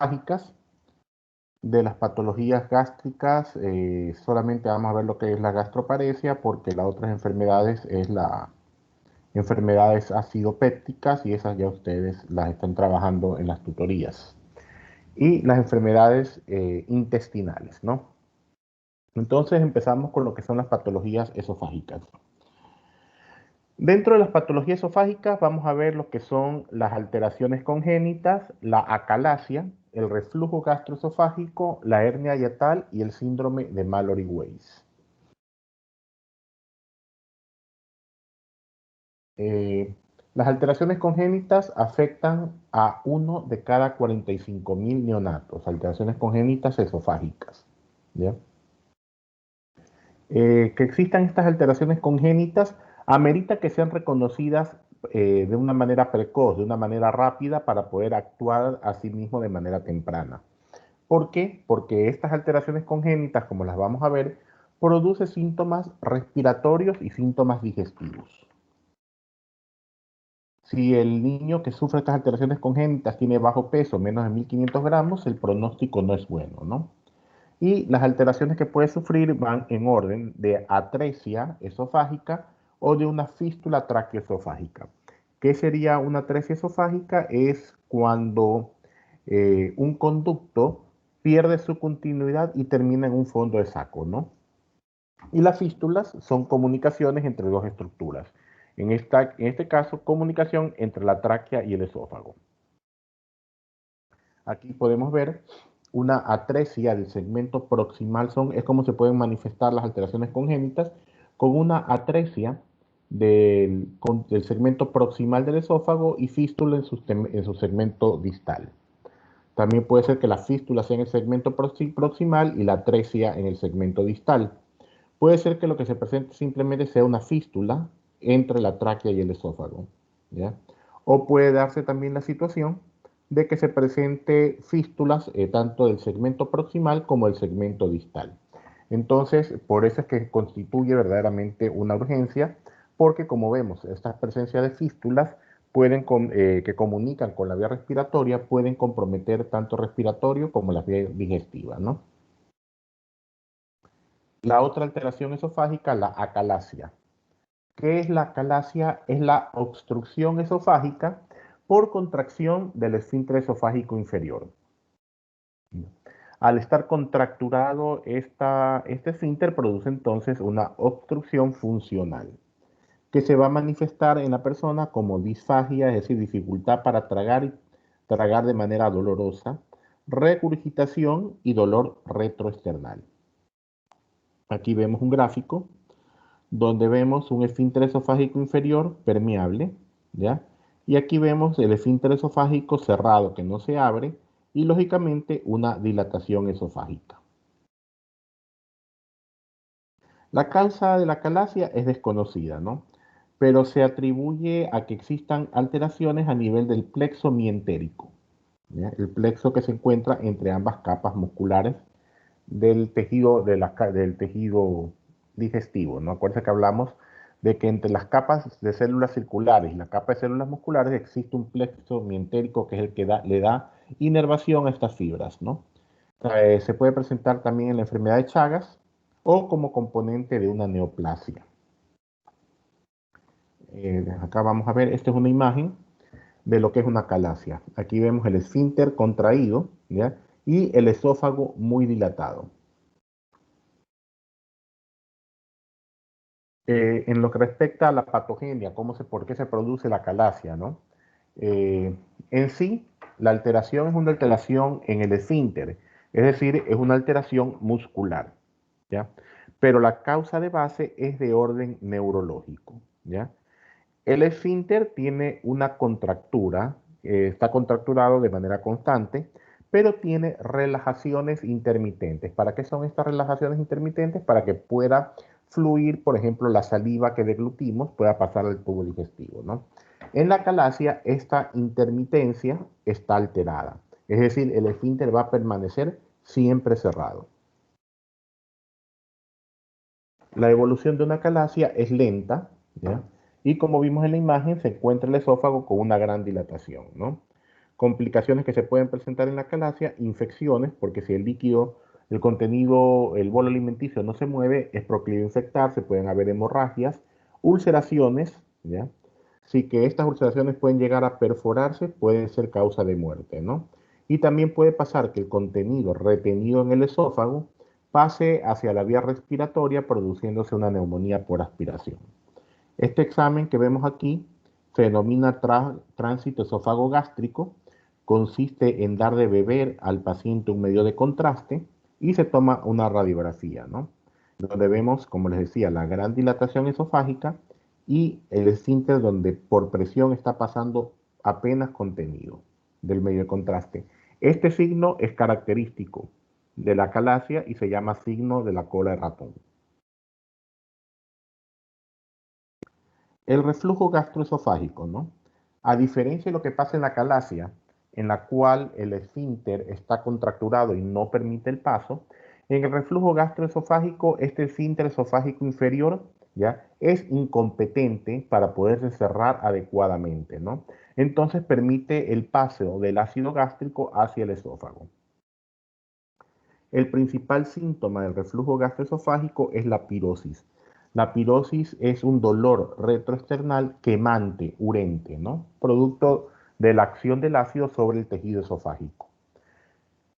esofágicas. De las patologías gástricas, solamente vamos a ver lo que es la gastroparesia, porque las otras enfermedades es la enfermedades acidopépticas y esas ya ustedes las están trabajando en las tutorías. Y las enfermedades intestinales, ¿no? Entonces empezamos con lo que son las patologías esofágicas. Dentro de las patologías esofágicas vamos a ver lo que son las alteraciones congénitas, la acalasia, el reflujo gastroesofágico, la hernia hiatal y el síndrome de Mallory-Weiss. Las alteraciones congénitas afectan a 1 de cada 45.000 neonatos, alteraciones congénitas esofágicas. ¿Ya? Que existan estas alteraciones congénitas amerita que sean reconocidas de una manera precoz, de una manera rápida para poder actuar a sí mismo de manera temprana. ¿Por qué? Porque estas alteraciones congénitas, como las vamos a ver, producen síntomas respiratorios y síntomas digestivos. Si el niño que sufre estas alteraciones congénitas tiene bajo peso, menos de 1.500 gramos, el pronóstico no es bueno, ¿no? Y las alteraciones que puede sufrir van en orden de atresia esofágica o de una fístula traqueoesofágica. ¿Qué sería una atresia esofágica? Es cuando un conducto pierde su continuidad y termina en un fondo de saco, ¿no? Y las fístulas son comunicaciones entre dos estructuras. En este caso, comunicación entre la tráquea y el esófago. Aquí podemos ver una atresia del segmento proximal, es como se pueden manifestar las alteraciones congénitas, con una atresia del segmento proximal del esófago y fístula en su segmento distal. También puede ser que la fístula sea en el segmento proximal y la atresia en el segmento distal. Puede ser que lo que se presente simplemente sea una fístula entre la tráquea y el esófago, ¿ya? O puede darse también la situación de que se presente fístulas tanto del segmento proximal como del segmento distal. Entonces, por eso es que constituye verdaderamente una urgencia, porque como vemos, esta presencia de fístulas que comunican con la vía respiratoria pueden comprometer tanto respiratorio como la vía digestiva, ¿no? La otra alteración esofágica, la acalasia. ¿Qué es la acalasia? Es la obstrucción esofágica por contracción del esfínter esofágico inferior. Al estar contracturado, este esfínter produce entonces una obstrucción funcional que se va a manifestar en la persona como disfagia, es decir, dificultad para tragar y tragar de manera dolorosa, regurgitación y dolor retroesternal. Aquí vemos un gráfico donde vemos un esfínter esofágico inferior permeable, ¿ya? Y aquí vemos el esfínter esofágico cerrado que no se abre y lógicamente una dilatación esofágica. La causa de la acalasia es desconocida, ¿no? Pero se atribuye a que existan alteraciones a nivel del plexo mientérico, ¿ya? El plexo que se encuentra entre ambas capas musculares del tejido, del tejido digestivo, ¿no? Acuérdense que hablamos de que entre las capas de células circulares y la capa de células musculares existe un plexo mientérico que es el que le da inervación a estas fibras, ¿no? Se puede presentar también en la enfermedad de Chagas o como componente de una neoplasia. Acá vamos a ver, esta es una imagen de lo que es una calasia. Aquí vemos el esfínter contraído, ¿ya? Y el esófago muy dilatado. En lo que respecta a la patogenia, por qué se produce la calasia, ¿no? En sí, la alteración es una alteración en el esfínter, es decir, es una alteración muscular, ¿ya? Pero la causa de base es de orden neurológico, ¿ya? El esfínter tiene una contractura, está contracturado de manera constante, pero tiene relajaciones intermitentes. ¿Para qué son estas relajaciones intermitentes? Para que pueda fluir, por ejemplo, la saliva que deglutimos pueda pasar al tubo digestivo, ¿no? En la calasia, esta intermitencia está alterada. Es decir, el esfínter va a permanecer siempre cerrado. La evolución de una calasia es lenta, ¿ya? Y como vimos en la imagen, se encuentra el esófago con una gran dilatación, ¿no? Complicaciones que se pueden presentar en la calasia, infecciones, porque si el líquido, el contenido, el bolo alimenticio no se mueve, es proclive a infectarse, pueden haber hemorragias, ulceraciones, ¿ya? Sí que estas ulceraciones pueden llegar a perforarse, pueden ser causa de muerte, ¿no? Y también puede pasar que el contenido retenido en el esófago pase hacia la vía respiratoria produciéndose una neumonía por aspiración. Este examen que vemos aquí se denomina tránsito esófago gástrico, consiste en dar de beber al paciente un medio de contraste y se toma una radiografía, ¿no? Donde vemos, como les decía, la gran dilatación esofágica y el esfínter donde por presión está pasando apenas contenido del medio de contraste. Este signo es característico de la calasia y se llama signo de la cola de ratón. El reflujo gastroesofágico, ¿no? A diferencia de lo que pasa en la calasia, en la cual el esfínter está contracturado y no permite el paso, en el reflujo gastroesofágico, este esfínter esofágico inferior, ¿ya? Es incompetente para poderse cerrar adecuadamente, ¿no? Entonces permite el paso del ácido gástrico hacia el esófago. El principal síntoma del reflujo gastroesofágico es la pirosis. La pirosis es un dolor retroesternal quemante, urente, ¿no? Producto de la acción del ácido sobre el tejido esofágico.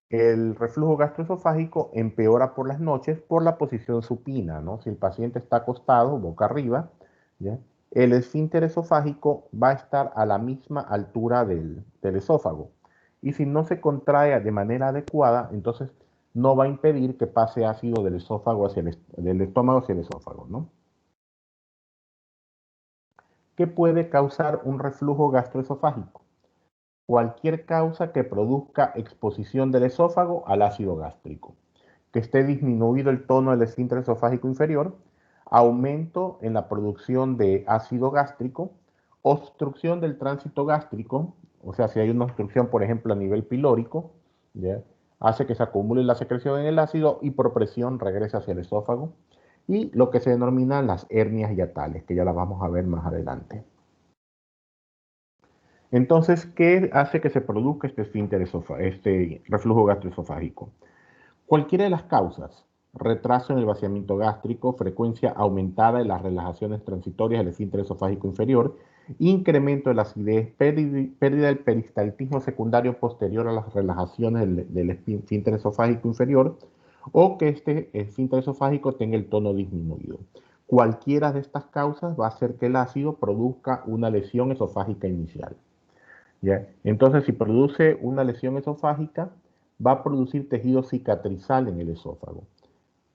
El reflujo gastroesofágico empeora por las noches por la posición supina, ¿no? Si el paciente está acostado, boca arriba, ¿ya? El esfínter esofágico va a estar a la misma altura del esófago. Y si no se contrae de manera adecuada, entonces no va a impedir que pase ácido del esófago hacia del estómago hacia el esófago, ¿no? ¿Qué puede causar un reflujo gastroesofágico? Cualquier causa que produzca exposición del esófago al ácido gástrico, que esté disminuido el tono del esfínter esofágico inferior, aumento en la producción de ácido gástrico, obstrucción del tránsito gástrico, o sea, si hay una obstrucción, por ejemplo, a nivel pilórico, ¿ya? Hace que se acumule la secreción en el ácido y por presión regrese hacia el esófago, y lo que se denominan las hernias hiatales, que ya las vamos a ver más adelante. Entonces, ¿qué hace que se produzca este este reflujo gastroesofágico? Cualquiera de las causas, retraso en el vaciamiento gástrico, frecuencia aumentada de las relajaciones transitorias del esfínter esofágico inferior, incremento de la acidez, pérdida del peristaltismo secundario posterior a las relajaciones del esfínter esofágico inferior, o que este esfínter esofágico tenga el tono disminuido. Cualquiera de estas causas va a hacer que el ácido produzca una lesión esofágica inicial. ¿Ya? Entonces, si produce una lesión esofágica, va a producir tejido cicatrizal en el esófago.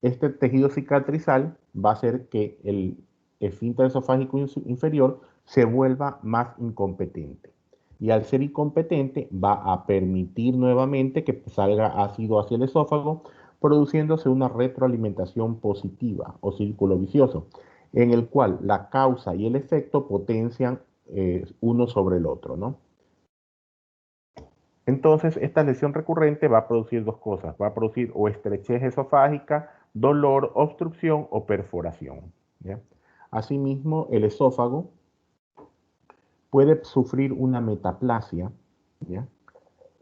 Este tejido cicatrizal va a hacer que el esfínter esofágico inferior se vuelva más incompetente. Y al ser incompetente, va a permitir nuevamente que salga ácido hacia el esófago, produciéndose una retroalimentación positiva o círculo vicioso, en el cual la causa y el efecto potencian uno sobre el otro, ¿no? Entonces, esta lesión recurrente va a producir dos cosas. Va a producir o estrechez esofágica, dolor, obstrucción o perforación, ¿ya? Asimismo, el esófago puede sufrir una metaplasia, ¿ya?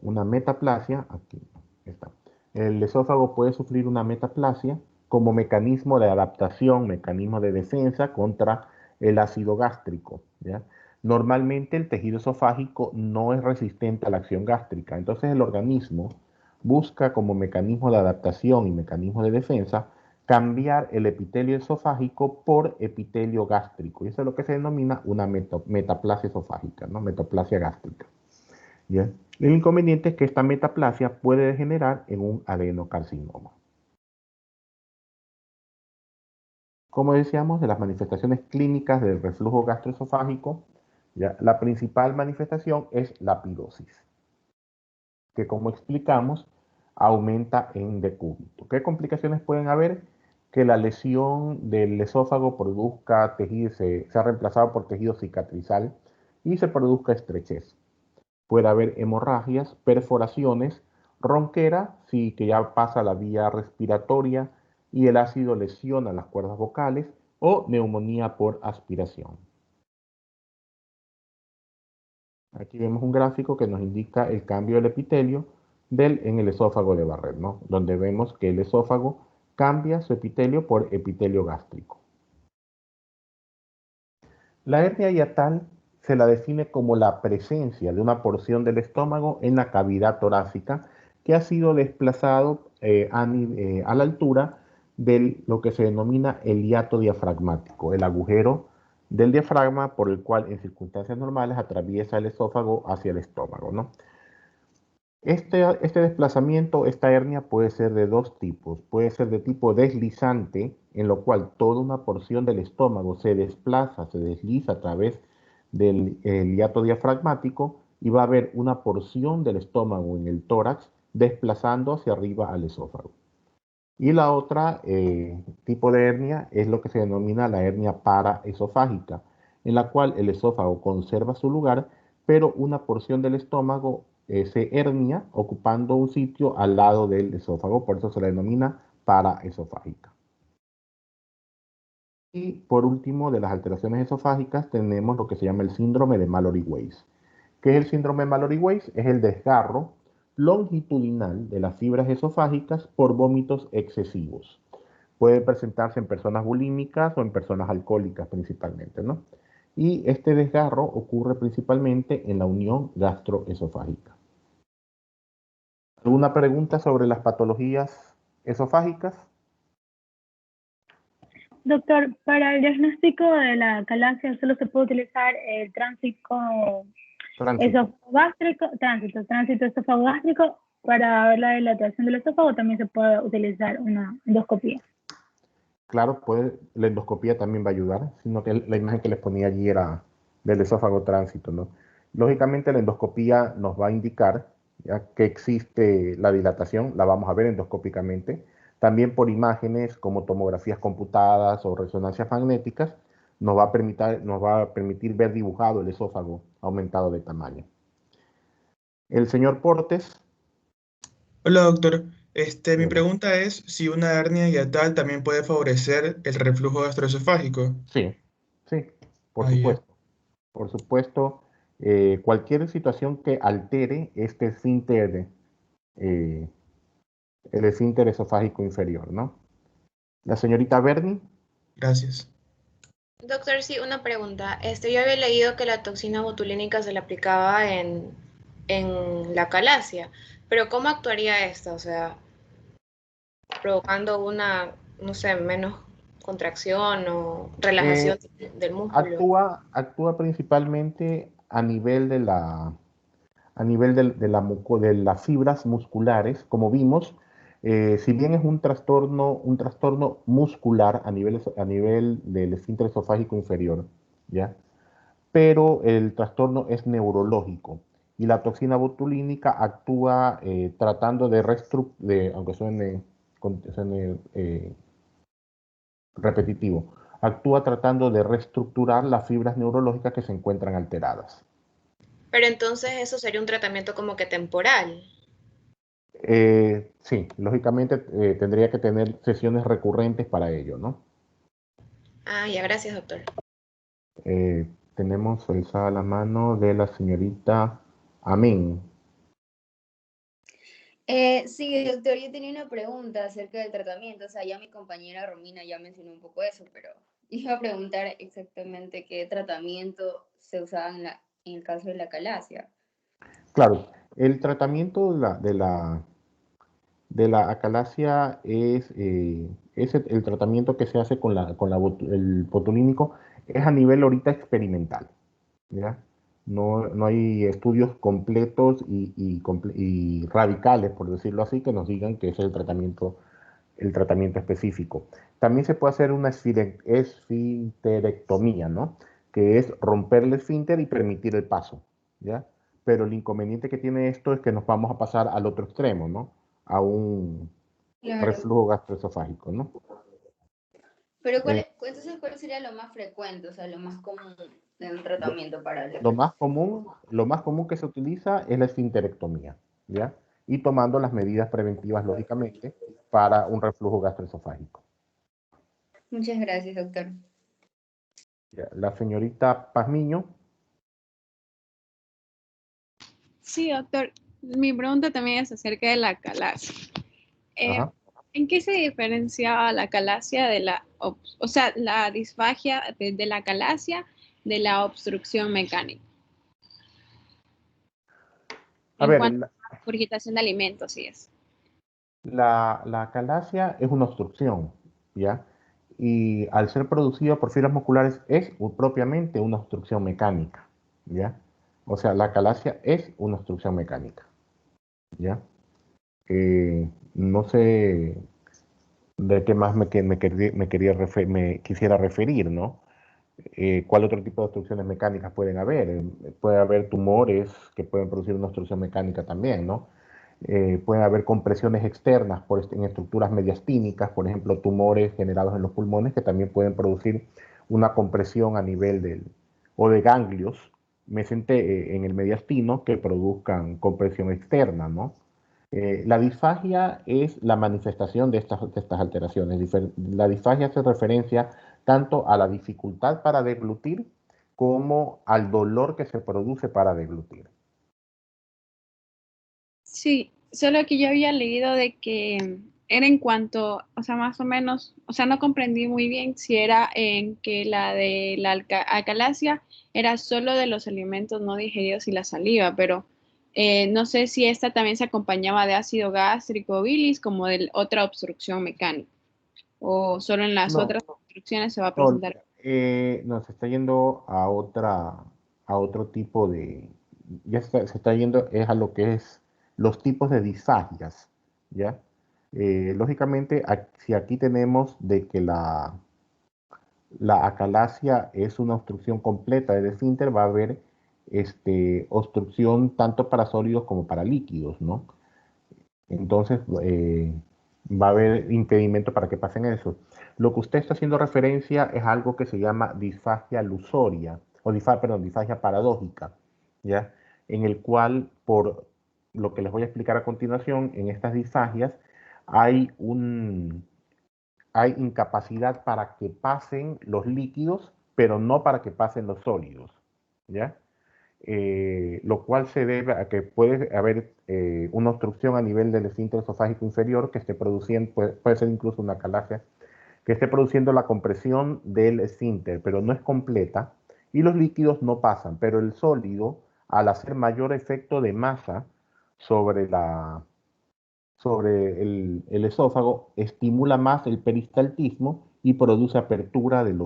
Una metaplasia, aquí está. El esófago puede sufrir una metaplasia como mecanismo de adaptación, mecanismo de defensa contra el ácido gástrico, ¿ya? Normalmente el tejido esofágico no es resistente a la acción gástrica, entonces el organismo busca como mecanismo de adaptación y mecanismo de defensa cambiar el epitelio esofágico por epitelio gástrico, y eso es lo que se denomina una metaplasia esofágica, ¿no? Metaplasia gástrica. ¿Ya? El inconveniente es que esta metaplasia puede degenerar en un adenocarcinoma. Como decíamos, de las manifestaciones clínicas del reflujo gastroesofágico, ¿ya? La principal manifestación es la pirosis, que como explicamos, aumenta en decúbito. ¿Qué complicaciones pueden haber? Que la lesión del esófago produzca tejido, sea reemplazado por tejido cicatrizal y se produzca estrechez. Puede haber hemorragias, perforaciones, ronquera, sí que ya pasa la vía respiratoria y el ácido lesiona las cuerdas vocales, o neumonía por aspiración. Aquí vemos un gráfico que nos indica el cambio del epitelio en el esófago de Barrett, ¿no? Donde vemos que el esófago cambia su epitelio por epitelio gástrico. La hernia hiatal se la define como la presencia de una porción del estómago en la cavidad torácica que ha sido desplazado a la altura de lo que se denomina el hiato diafragmático, el agujero del diafragma por el cual en circunstancias normales atraviesa el esófago hacia el estómago, ¿no? Este desplazamiento, esta hernia puede ser de dos tipos. Puede ser de tipo deslizante, en lo cual toda una porción del estómago se desplaza, se desliza a través del hiato diafragmático y va a haber una porción del estómago en el tórax desplazando hacia arriba al esófago. Y la otra tipo de hernia es lo que se denomina la hernia paraesofágica, en la cual el esófago conserva su lugar, pero una porción del estómago se hernia ocupando un sitio al lado del esófago, por eso se la denomina paraesofágica. Y por último, de las alteraciones esofágicas tenemos lo que se llama el síndrome de Mallory-Weiss. ¿Qué es el síndrome de Mallory-Weiss? Es el desgarro longitudinal de las fibras esofágicas por vómitos excesivos. Puede presentarse en personas bulímicas o en personas alcohólicas principalmente, ¿no? Y este desgarro ocurre principalmente en la unión gastroesofágica. ¿Alguna pregunta sobre las patologías esofágicas? Doctor, para el diagnóstico de la calasia solo se puede utilizar el tránsito Tránsito. esofogástrico, tránsito esofogástrico. Para ver la dilatación del esófago también se puede utilizar una endoscopía. Claro, la endoscopía también va a ayudar, sino que la imagen que les ponía allí era del esófago tránsito, ¿no? Lógicamente la endoscopía nos va a indicar ya que existe la dilatación, la vamos a ver endoscópicamente, también por imágenes como tomografías computadas o resonancias magnéticas, nos va a permitir ver dibujado el esófago aumentado de tamaño. El señor Portes, Hola doctor, mi dígame. pregunta es si una hernia hiatal también puede favorecer el reflujo gastroesofágico. Sí, sí, por Ah, ya. supuesto. Por supuesto, cualquier situación que altere este esfínter, eh, el esfínter esofágico inferior, ¿no? La señorita Berni, Gracias. Doctor, sí, una pregunta. Yo había leído que la toxina botulínica se le aplicaba en la calasia, pero ¿cómo actuaría esta? O sea, provocando una, no sé, menos contracción o eh, relajación del músculo. actúa principalmente a nivel de las fibras musculares, como vimos, si bien es un trastorno muscular a nivel del esfínter esofágico inferior, ¿ya? Pero el trastorno es neurológico y la toxina botulínica actúa tratando aunque suene repetitivo, actúa tratando de reestructurar las fibras neurológicas que se encuentran alteradas. Pero entonces eso sería un tratamiento como que temporal. Sí, lógicamente tendría que tener sesiones recurrentes para ello, ¿no? Ah, ya, gracias, doctor. Tenemos alzada la mano de la señorita Amén. Sí, doctor, yo tenía una pregunta acerca del tratamiento. O sea, ya mi compañera Romina ya mencionó un poco eso, pero iba a preguntar exactamente qué tratamiento se usaba en el caso de la calasia. Claro, el tratamiento de la acalasia es el tratamiento que se hace el botulínico, es a nivel ahorita experimental, ¿ya? No hay estudios completos y radicales, por decirlo así, que nos digan que ese es el tratamiento específico. También se puede hacer una esfinterectomía, ¿no? Que es romper el esfínter y permitir el paso, ¿ya? Pero el inconveniente que tiene esto es que nos vamos a pasar al otro extremo, ¿no? A un Claro. reflujo gastroesofágico, ¿no? Pero Eh, entonces, ¿cuál sería lo más frecuente, o sea, lo más común de un lo, tratamiento para la lo más común que se utiliza es la esfinterectomía, ¿ya? Y tomando las medidas preventivas, lógicamente, para un reflujo gastroesofágico. Muchas gracias, doctor. ¿Ya? La señorita Pazmiño. Sí, doctor. Mi pregunta también es acerca de la calasia. Ajá. ¿En qué se diferencia la calasia de o sea, la disfagia de la calasia de la obstrucción mecánica? A En ver, cuanto a la regurgitación de alimentos, sí es. la calasia es una obstrucción, ¿ya? Y al ser producida por fibras musculares es propiamente una obstrucción mecánica, ¿ya? O sea, la calasia es una obstrucción mecánica, ¿ya? No sé de qué más me quisiera referir, ¿no? ¿Cuál otro tipo de obstrucciones mecánicas pueden haber? Puede haber tumores que pueden producir una obstrucción mecánica también, ¿no? Pueden haber compresiones externas en estructuras mediastínicas, por ejemplo, tumores generados en los pulmones que también pueden producir una compresión a nivel o de ganglios en el mediastino que produzcan compresión externa, ¿no? La disfagia es la manifestación de estas alteraciones. La disfagia hace referencia tanto a la dificultad para deglutir como al dolor que se produce para deglutir. Sí, solo que yo había leído de que era en cuanto, o sea, más o menos, o sea, no comprendí muy bien si era en que la de la acalasia era solo de los alimentos no digeridos y la saliva, pero no sé si esta también se acompañaba de ácido gástrico o bilis como de otra obstrucción mecánica, o solo en las No, otras obstrucciones se va a no, presentar. no, se está yendo a otro tipo se está yendo es a lo que es los tipos de disfagias, ¿ya? Lógicamente, si aquí tenemos de que la acalasia es una obstrucción completa del esfínter, va a haber obstrucción tanto para sólidos como para líquidos, ¿no? Entonces, va a haber impedimento para que pasen eso. Lo que usted está haciendo referencia es algo que se llama disfagia lusoria, perdón, disfagia paradójica, ¿ya? En el cual, por lo que les voy a explicar a continuación, en estas disfagias hay hay incapacidad para que pasen los líquidos, pero no para que pasen los sólidos, ¿ya? Lo cual se debe a que puede haber una obstrucción a nivel del esfínter esofágico inferior que esté produciendo, puede ser incluso una calasia, que esté produciendo la compresión del esfínter, pero no es completa, y los líquidos no pasan, pero el sólido, al hacer mayor efecto de masa sobre el esófago, estimula más el peristaltismo y produce apertura del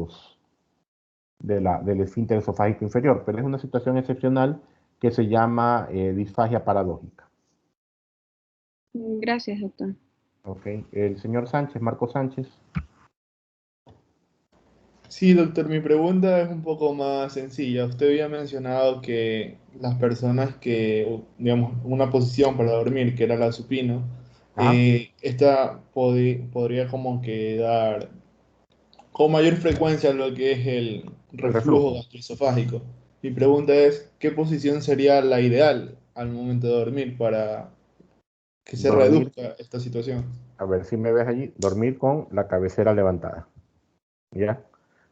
esfínter esofágico inferior, pero es una situación excepcional que se llama disfagia paradójica. Gracias, doctor. Ok, el señor Sánchez, Marco Sánchez. Sí, doctor, mi pregunta es un poco más sencilla. Usted había mencionado que las personas que, digamos, una posición para dormir, que era la supino, Ajá. esta podría como que dar con mayor frecuencia lo que es el El reflujo reflujo. gastroesofágico. Mi pregunta es, ¿qué posición sería la ideal al momento de dormir para que se Dormir, reduzca esta situación? a ver si me ves allí, dormir con la cabecera levantada, ¿ya?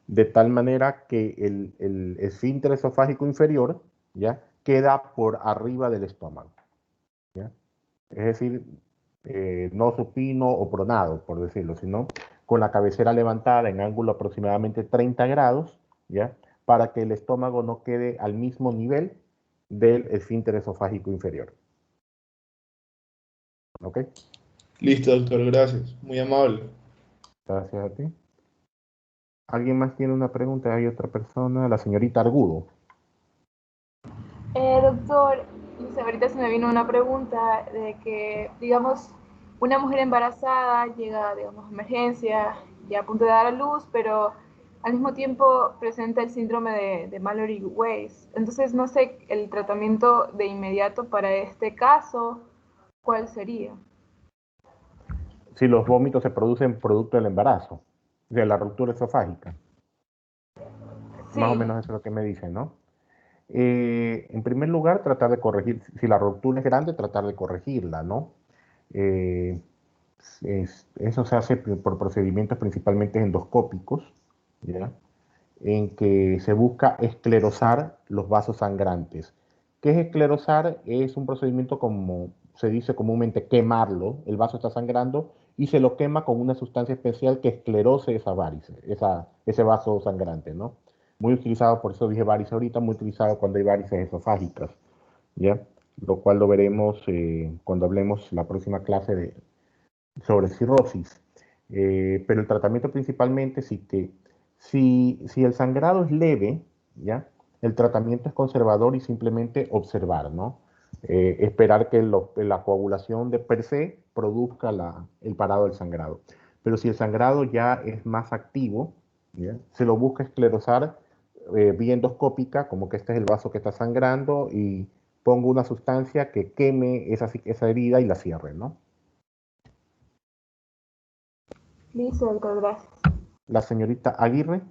De tal manera que el esfínter esofágico inferior, ¿ya? Queda por arriba del estómago, ¿ya? Es decir, no supino o pronado, por decirlo, sino con la cabecera levantada en ángulo aproximadamente 30 grados, ¿ya? Para que el estómago no quede al mismo nivel del esfínter esofágico inferior. ¿Ok? Listo, doctor, gracias. Muy amable. Gracias a ti. ¿Alguien más tiene una pregunta? Hay otra persona, la señorita Argudo. Doctor, no sé, ahorita se me vino una pregunta de que, digamos, una mujer embarazada llega, digamos, a emergencia, ya a punto de dar a luz, pero al mismo tiempo presenta el síndrome de Mallory-Weiss. Entonces, no sé, el tratamiento de inmediato para este caso, ¿cuál sería? Si los vómitos se producen producto del embarazo, de la ruptura esofágica. Más o Sí, menos eso es lo que me dicen, ¿no? En primer lugar, tratar de corregir, si la ruptura es grande, tratar de corregirla, ¿no? Eh, Eso se hace por procedimientos principalmente endoscópicos, ¿ya? En que se busca esclerosar los vasos sangrantes, ¿Qué es esclerosar? Es un procedimiento, como se dice comúnmente, quemarlo. El vaso está sangrando y se lo quema con una sustancia especial que esclerose esa varice, ese vaso sangrante, ¿no? Muy utilizado, por eso dije varice ahorita, muy utilizado cuando hay varices esofágicas, ¿ya? Lo cual lo veremos cuando hablemos la próxima clase sobre cirrosis. Pero el tratamiento principalmente, si el sangrado es leve, ¿ya? El tratamiento es conservador y simplemente observar, ¿no? Esperar que la coagulación de per se produzca el parado del sangrado. Pero si el sangrado ya es más activo, ¿ya? Se lo busca esclerosar vía endoscópica, como que este es el vaso que está sangrando, y pongo una sustancia que queme esa herida y la cierre, ¿no? Listo, doctor, gracias. La señorita Aguirre.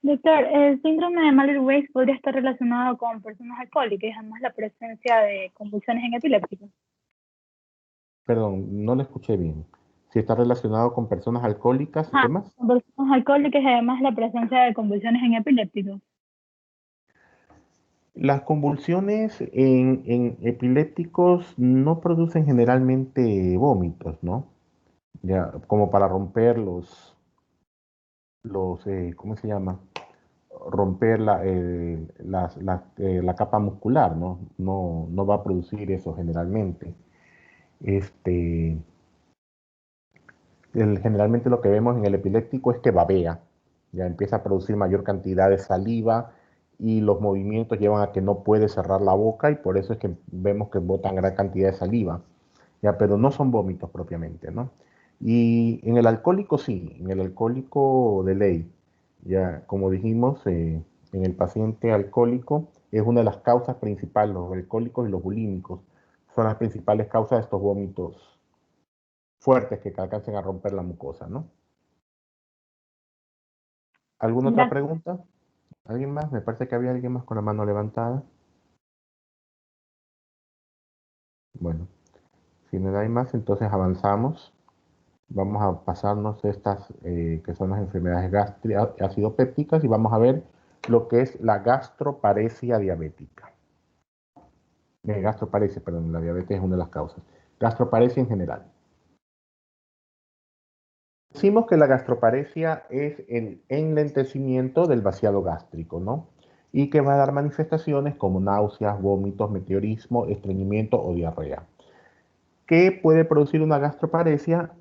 Doctor, el síndrome de Mallory-Weiss podría estar relacionado con personas alcohólicas y además la presencia de convulsiones en epilépticos. Perdón, no le escuché bien. Si está relacionado con personas alcohólicas, ¿qué más? Con personas alcohólicas y además la presencia de convulsiones en epilépticos. Las convulsiones en epilépticos no producen generalmente vómitos, ¿no? Ya, como para romper ¿cómo se llama? Romper la capa muscular, ¿no? No va a producir eso generalmente. Generalmente lo que vemos en el epiléptico es que babea, ya empieza a producir mayor cantidad de saliva y los movimientos llevan a que no puede cerrar la boca y por eso es que vemos que botan gran cantidad de saliva, ya, pero no son vómitos propiamente, ¿no? Y en el alcohólico sí, en el alcohólico de ley, ya como dijimos, en el paciente alcohólico es una de las causas principales, los alcohólicos y los bulímicos son las principales causas de estos vómitos fuertes que alcancen a romper la mucosa, ¿no? ¿Alguna otra Gracias. pregunta? ¿Alguien más? Me parece que había alguien más con la mano levantada. Bueno, si no hay más, entonces avanzamos. Vamos a pasarnos estas que son las enfermedades acidopépticas y vamos a ver lo que es la gastroparesia diabética. Gastroparesia, perdón, la diabetes es una de las causas. Gastroparesia en general. Decimos que la gastroparesia es el enlentecimiento del vaciado gástrico, ¿no? Y que va a dar manifestaciones como náuseas, vómitos, meteorismo, estreñimiento o diarrea. ¿Qué puede producir una gastroparesia?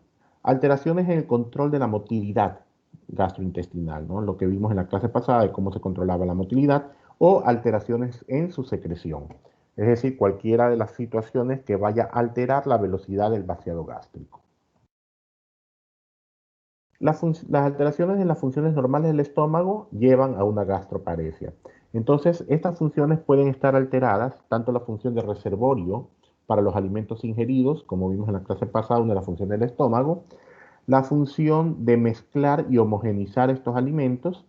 Alteraciones en el control de la motilidad gastrointestinal, ¿no? Lo que vimos en la clase pasada de cómo se controlaba la motilidad, o alteraciones en su secreción. Es decir, cualquiera de las situaciones que vaya a alterar la velocidad del vaciado gástrico. Las alteraciones en las funciones normales del estómago llevan a una gastroparesia. Entonces, estas funciones pueden estar alteradas, tanto la función de reservorio para los alimentos ingeridos, como vimos en la clase pasada, una de las funciones del estómago, la función de mezclar y homogenizar estos alimentos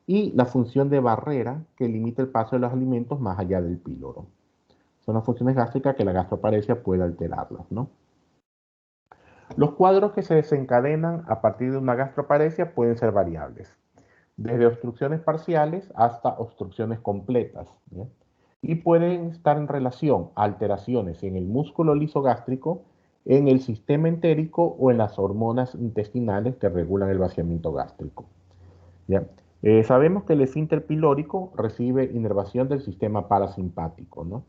y la función de barrera que limita el paso de los alimentos más allá del píloro. Son las funciones gástricas que la gastroparesia puede alterarlas, ¿no? Los cuadros que se desencadenan a partir de una gastroparesia pueden ser variables, desde obstrucciones parciales hasta obstrucciones completas, ¿ya? Y pueden estar en relación a alteraciones en el músculo liso gástrico, en el sistema entérico o en las hormonas intestinales que regulan el vaciamiento gástrico, ¿ya? Sabemos que el esfínter pilórico recibe inervación del sistema parasimpático, ¿no?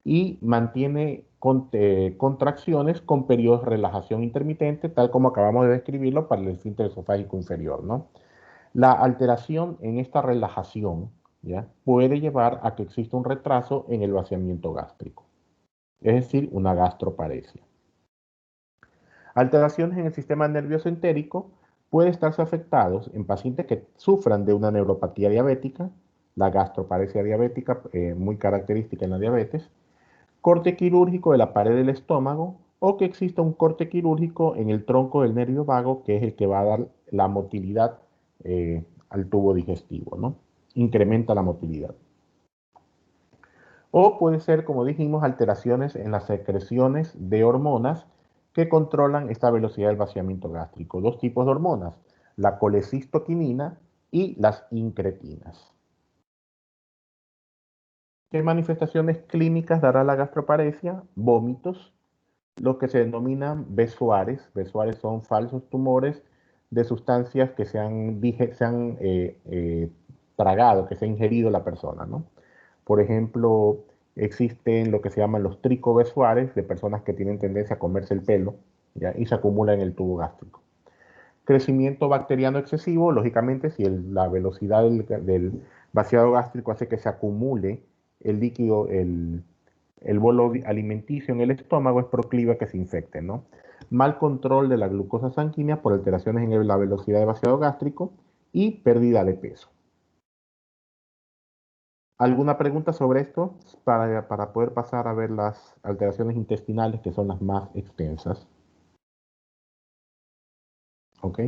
Y mantiene contracciones con periodos de relajación intermitente, tal como acabamos de describirlo para el esfínter esofágico inferior, ¿no? La alteración en esta relajación, ¿ya? Puede llevar a que exista un retraso en el vaciamiento gástrico, es decir, una gastroparesia. Alteraciones en el sistema nervioso entérico pueden estarse afectados en pacientes que sufran de una neuropatía diabética, la gastroparesia diabética, muy característica en la diabetes, corte quirúrgico de la pared del estómago o que exista un corte quirúrgico en el tronco del nervio vago, que es el que va a dar la motilidad al tubo digestivo, ¿no? Incrementa la motilidad. O puede ser, como dijimos, alteraciones en las secreciones de hormonas que controlan esta velocidad del vaciamiento gástrico. Dos tipos de hormonas, la colecistoquinina y las incretinas. ¿Qué manifestaciones clínicas dará la gastroparesia? Vómitos, lo que se denominan besoares. Besoares son falsos tumores de sustancias que se han tragado, que se ha ingerido la persona, ¿no? Por ejemplo, existen lo que se llaman los tricobesoares de personas que tienen tendencia a comerse el pelo, ¿ya? Y se acumula en el tubo gástrico. Crecimiento bacteriano excesivo, lógicamente, si la velocidad del vaciado gástrico hace que se acumule el líquido, el bolo alimenticio en el estómago, es proclive a que se infecte, ¿no? Mal control de la glucosa sanguínea por alteraciones en la velocidad de vaciado gástrico y pérdida de peso. ¿Alguna pregunta sobre esto para poder pasar a ver las alteraciones intestinales, que son las más extensas? ¿Ok?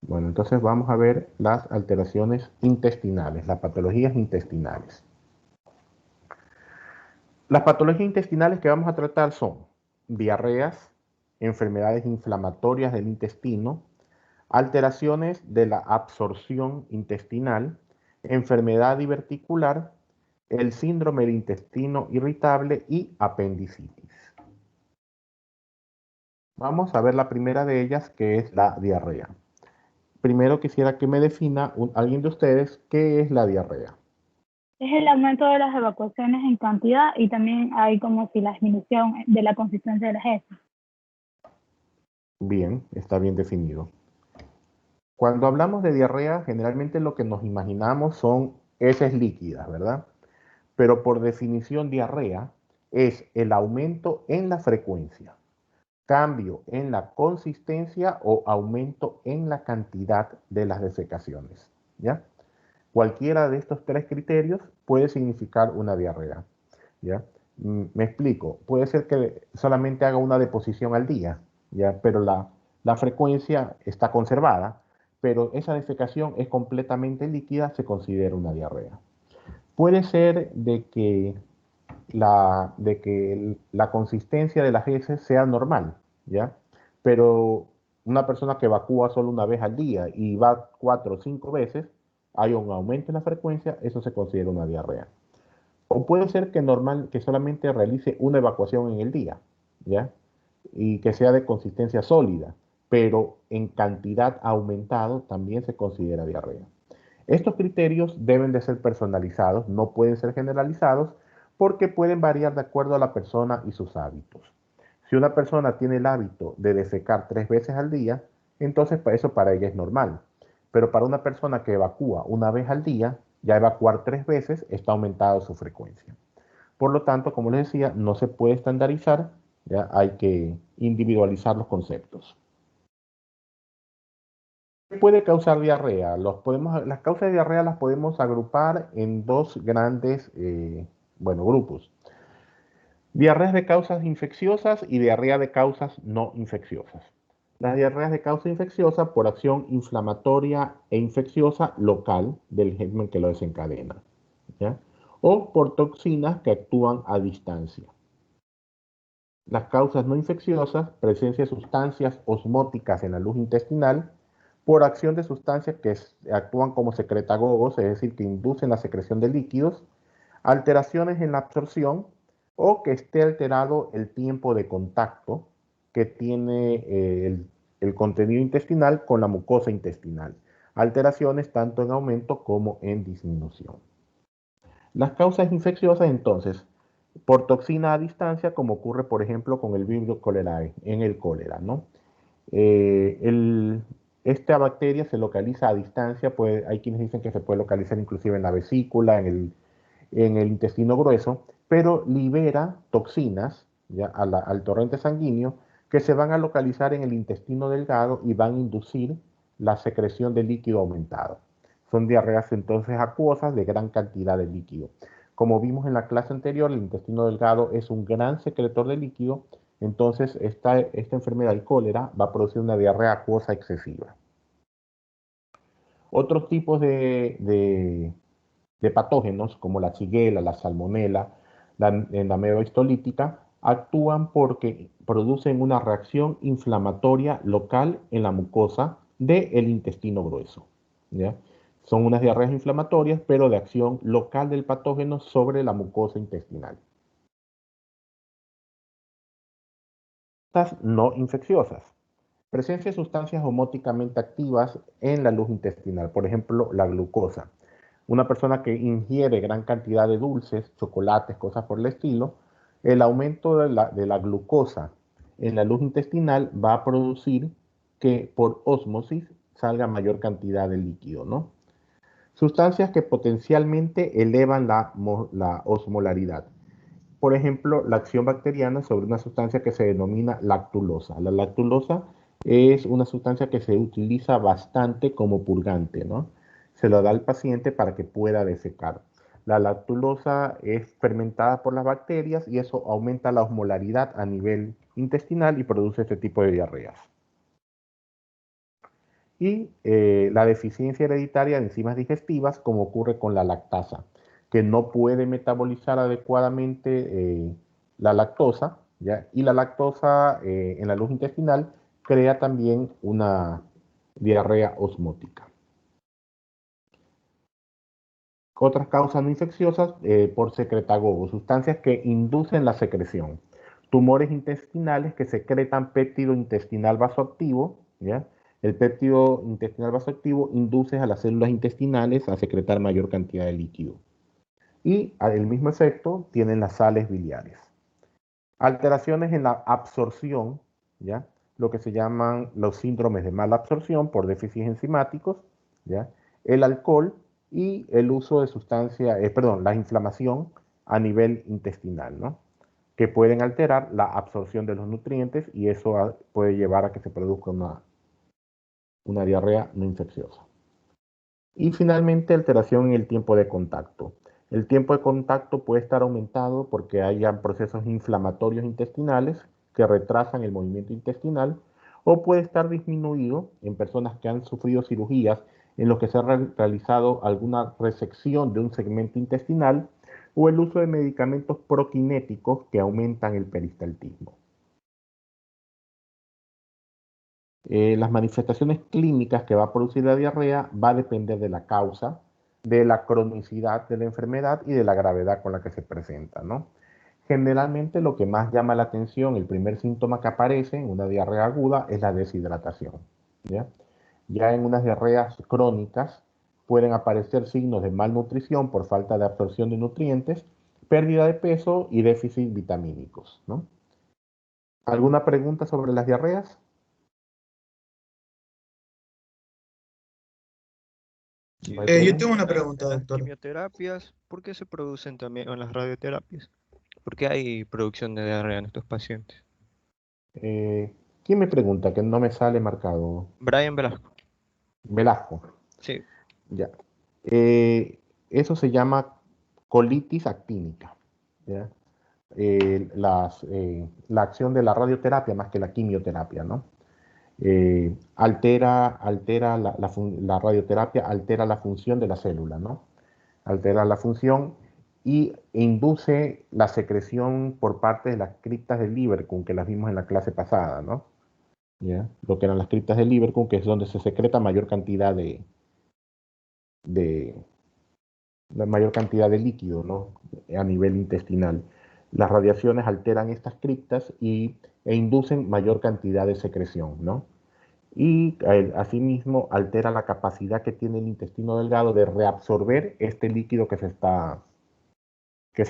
Bueno, entonces vamos a ver las alteraciones intestinales, las patologías intestinales. Las patologías intestinales que vamos a tratar son diarreas, enfermedades inflamatorias del intestino, alteraciones de la absorción intestinal, enfermedad diverticular, el síndrome del intestino irritable y apendicitis. Vamos a ver la primera de ellas, que es la diarrea. Primero quisiera que me defina alguien de ustedes qué es la diarrea. Es el aumento de las evacuaciones en cantidad y también hay como si la disminución de la consistencia de las heces. Bien, está bien definido. Cuando hablamos de diarrea, generalmente lo que nos imaginamos son heces líquidas, ¿verdad? Pero por definición, diarrea es el aumento en la frecuencia, cambio en la consistencia o aumento en la cantidad de las defecaciones, ¿ya? Cualquiera de estos tres criterios puede significar una diarrea, ¿ya? Me explico, puede ser que solamente haga una deposición al día, ¿ya? Pero la frecuencia está conservada, pero esa defecación es completamente líquida, se considera una diarrea. Puede ser de que la consistencia de las heces sea normal, ¿ya? Pero una persona que evacúa solo una vez al día y va 4 o 5 veces, hay un aumento en la frecuencia, eso se considera una diarrea. O puede ser que solamente realice una evacuación en el día, ¿ya? Y que sea de consistencia sólida, pero en cantidad aumentado también se considera diarrea. Estos criterios deben de ser personalizados, no pueden ser generalizados, porque pueden variar de acuerdo a la persona y sus hábitos. Si una persona tiene el hábito de defecar 3 veces al día, entonces eso para ella es normal. Pero para una persona que evacúa una vez al día, ya evacuar 3 veces está aumentado su frecuencia. Por lo tanto, como les decía, no se puede estandarizar, ya hay que individualizar los conceptos. ¿Qué puede causar diarrea? Las causas de diarrea las podemos agrupar en dos grandes grupos. Diarreas de causas infecciosas y diarrea de causas no infecciosas. Las diarreas de causa infecciosa por acción inflamatoria e infecciosa local del germen que lo desencadena, ¿ya? O por toxinas que actúan a distancia. Las causas no infecciosas, presencia de sustancias osmóticas en la luz intestinal, por acción de sustancias que actúan como secretagogos, es decir, que inducen la secreción de líquidos, alteraciones en la absorción o que esté alterado el tiempo de contacto que tiene el contenido intestinal con la mucosa intestinal. Alteraciones tanto en aumento como en disminución. Las causas infecciosas, entonces, por toxina a distancia, como ocurre, por ejemplo, con el Vibrio cholerae, en el cólera, ¿no? Esta bacteria se localiza a distancia, hay quienes dicen que se puede localizar inclusive en la vesícula, en el intestino grueso, pero libera toxinas, ¿ya? Al torrente sanguíneo que se van a localizar en el intestino delgado y van a inducir la secreción de líquido aumentado. Son diarreas entonces acuosas de gran cantidad de líquido. Como vimos en la clase anterior, el intestino delgado es un gran secretor de líquido, entonces esta enfermedad del cólera va a producir una diarrea acuosa excesiva. Otros tipos de patógenos, como la shigella, la salmonela, la ameba histolítica, actúan porque producen una reacción inflamatoria local en la mucosa del intestino grueso, ¿ya? Son unas diarreas inflamatorias, pero de acción local del patógeno sobre la mucosa intestinal. No infecciosas. Presencia de sustancias homóticamente activas en la luz intestinal, por ejemplo, la glucosa. Una persona que ingiere gran cantidad de dulces, chocolates, cosas por el estilo, el aumento de la glucosa en la luz intestinal va a producir que por ósmosis salga mayor cantidad de líquido, ¿no? Sustancias que potencialmente elevan la osmolaridad. Por ejemplo, la acción bacteriana sobre una sustancia que se denomina lactulosa. La lactulosa es una sustancia que se utiliza bastante como purgante, ¿no? Se lo da al paciente para que pueda defecar. La lactulosa es fermentada por las bacterias y eso aumenta la osmolaridad a nivel intestinal y produce este tipo de diarreas. Y la deficiencia hereditaria de enzimas digestivas, como ocurre con la lactasa, que no puede metabolizar adecuadamente la lactosa, ¿ya? Y la lactosa en la luz intestinal crea también una diarrea osmótica. Otras causas no infecciosas por secretagogo, sustancias que inducen la secreción. Tumores intestinales que secretan péptido intestinal vasoactivo, ¿ya? El péptido intestinal vasoactivo induce a las células intestinales a secretar mayor cantidad de líquido. Y el mismo efecto tienen las sales biliares. Alteraciones en la absorción, ¿ya? Lo que se llaman los síndromes de mala absorción por déficits enzimáticos, ¿ya? El alcohol y el uso de sustancias, la inflamación a nivel intestinal, ¿no? Que pueden alterar la absorción de los nutrientes y eso puede llevar a que se produzca una diarrea no infecciosa. Y finalmente, alteración en el tiempo de contacto. El tiempo de contacto puede estar aumentado porque hayan procesos inflamatorios intestinales que retrasan el movimiento intestinal, o puede estar disminuido en personas que han sufrido cirugías en los que se ha realizado alguna resección de un segmento intestinal o el uso de medicamentos prokinéticos que aumentan el peristaltismo. Las manifestaciones clínicas que va a producir la diarrea va a depender de la causa, de la cronicidad de la enfermedad y de la gravedad con la que se presenta, ¿no? Generalmente lo que más llama la atención, el primer síntoma que aparece en una diarrea aguda es la deshidratación, ¿ya? Ya en unas diarreas crónicas pueden aparecer signos de malnutrición por falta de absorción de nutrientes, pérdida de peso y déficit vitamínicos, ¿no? ¿Alguna pregunta sobre las diarreas? Sí, ¿No hay doctor. Yo pregunta? tengo una En pregunta, las doctor. quimioterapias, ¿por qué se producen también en las radioterapias? ¿Por qué hay producción de diarrea en estos pacientes? ¿Quién me pregunta? Que no me sale marcado. Brian Velasco. Velasco. Sí, Ya. Eso se llama colitis actínica, ¿ya? La acción de la radioterapia más que la quimioterapia, ¿no? La radioterapia altera la función de la célula, ¿no? Altera la función e induce la secreción por parte de las criptas de Lieberkühn, que las vimos en la clase pasada, ¿no? ¿Ya? Lo que eran las criptas de Lieberkühn, que es donde se secreta mayor cantidad la mayor cantidad de líquido, ¿no? A nivel intestinal. Las radiaciones alteran estas criptas e inducen mayor cantidad de secreción, ¿no? Y asimismo altera la capacidad que tiene el intestino delgado de reabsorber este líquido que se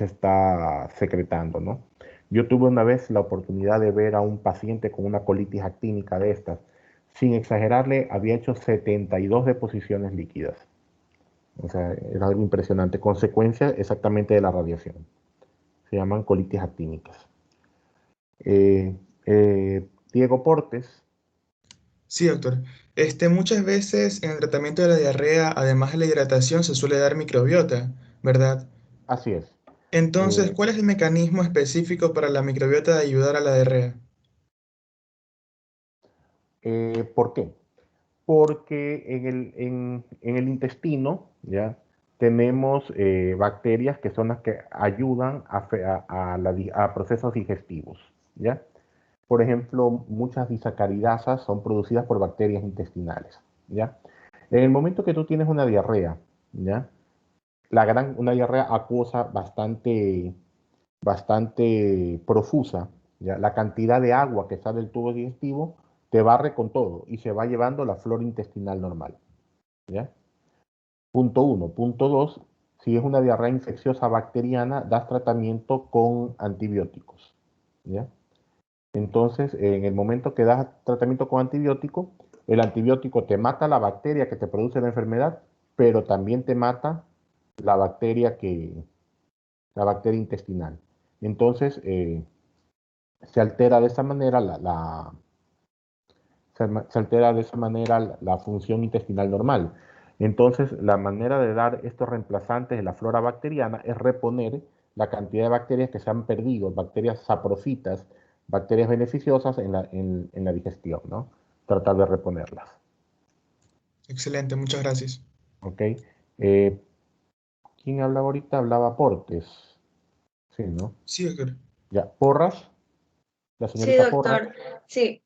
está secretando, ¿no? Yo tuve una vez la oportunidad de ver a un paciente con una colitis actínica de estas. Sin exagerarle, había hecho 72 deposiciones líquidas. O sea, era algo impresionante. Consecuencia exactamente de la radiación. Se llaman colitis actínicas. Diego Portes. Sí, doctor. Muchas veces en el tratamiento de la diarrea, además de la hidratación, se suele dar microbiota, ¿verdad? Así es. Entonces, ¿cuál es el mecanismo específico para la microbiota de ayudar a la diarrea? ¿Por qué? Porque en el intestino, ¿ya? Tenemos bacterias que son las que ayudan a procesos digestivos, ¿ya? Por ejemplo, muchas disacaridasas son producidas por bacterias intestinales, ¿ya? En el momento que tú tienes una diarrea, ¿ya? Una diarrea acuosa bastante profusa, ¿ya? La cantidad de agua que sale del tubo digestivo te barre con todo y se va llevando la flora intestinal normal, ¿ya? Punto uno. Punto dos, si es una diarrea infecciosa bacteriana, das tratamiento con antibióticos, ¿ya? Entonces, en el momento que das tratamiento con antibiótico, el antibiótico te mata la bacteria que te produce la enfermedad, pero también te mata la bacteria la bacteria intestinal. Entonces, se altera de esa manera se altera de esa manera la función intestinal normal. Entonces, la manera de dar estos reemplazantes de la flora bacteriana es reponer la cantidad de bacterias que se han perdido, bacterias saprofitas, bacterias beneficiosas en la digestión, ¿no? Tratar de reponerlas. Excelente, muchas gracias. ¿Ok? Eh, ¿Quién hablaba ahorita? Hablaba Portes. Sí, ¿no? Sí, doctor. Ya, Porras, la Sí, señorita Porras. doctor. Sí,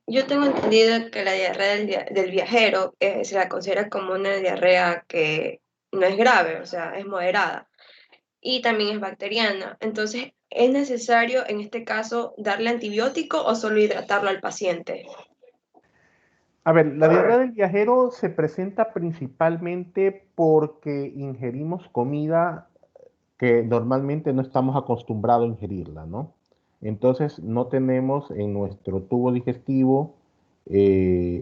yo tengo entendido que la diarrea del viajero se la considera como una diarrea que no es grave, o sea, es moderada y también es bacteriana. Entonces, ¿es necesario en este caso darle antibiótico o solo hidratarlo al paciente? A ver, la diarrea del viajero se presenta principalmente porque ingerimos comida que normalmente no estamos acostumbrados a ingerirla, ¿no? Entonces no tenemos en nuestro tubo digestivo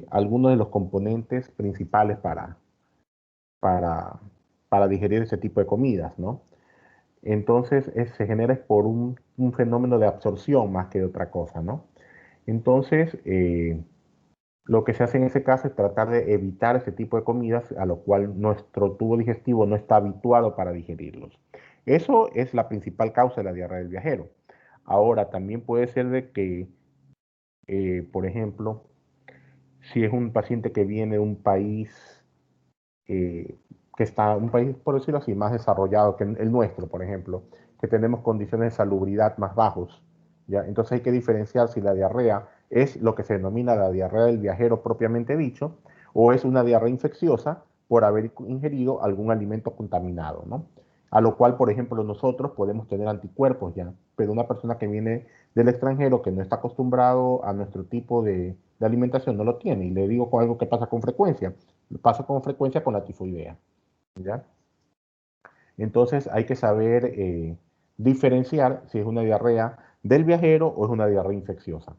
algunos de los componentes principales para, para digerir ese tipo de comidas, ¿no? Entonces se genera por un fenómeno de absorción más que de otra cosa, ¿no? Entonces, lo que se hace en ese caso es tratar de evitar ese tipo de comidas a lo cual nuestro tubo digestivo no está habituado para digerirlos. Eso es la principal causa de la diarrea del viajero. Ahora, también puede ser de que, por ejemplo, si es un paciente que viene de un país eh, un país, por decirlo así, más desarrollado que el nuestro, por ejemplo, que tenemos condiciones de salubridad más bajos, ¿ya? Entonces hay que diferenciar si la diarrea es lo que se denomina la diarrea del viajero propiamente dicho, o es una diarrea infecciosa por haber ingerido algún alimento contaminado, ¿no? A lo cual, por ejemplo, nosotros podemos tener anticuerpos ya, pero una persona que viene del extranjero que no está acostumbrado a nuestro tipo de alimentación no lo tiene. Y le digo con algo que pasa con frecuencia. Pasa con frecuencia con la tifoidea, ¿ya? Entonces hay que saber diferenciar si es una diarrea del viajero o es una diarrea infecciosa.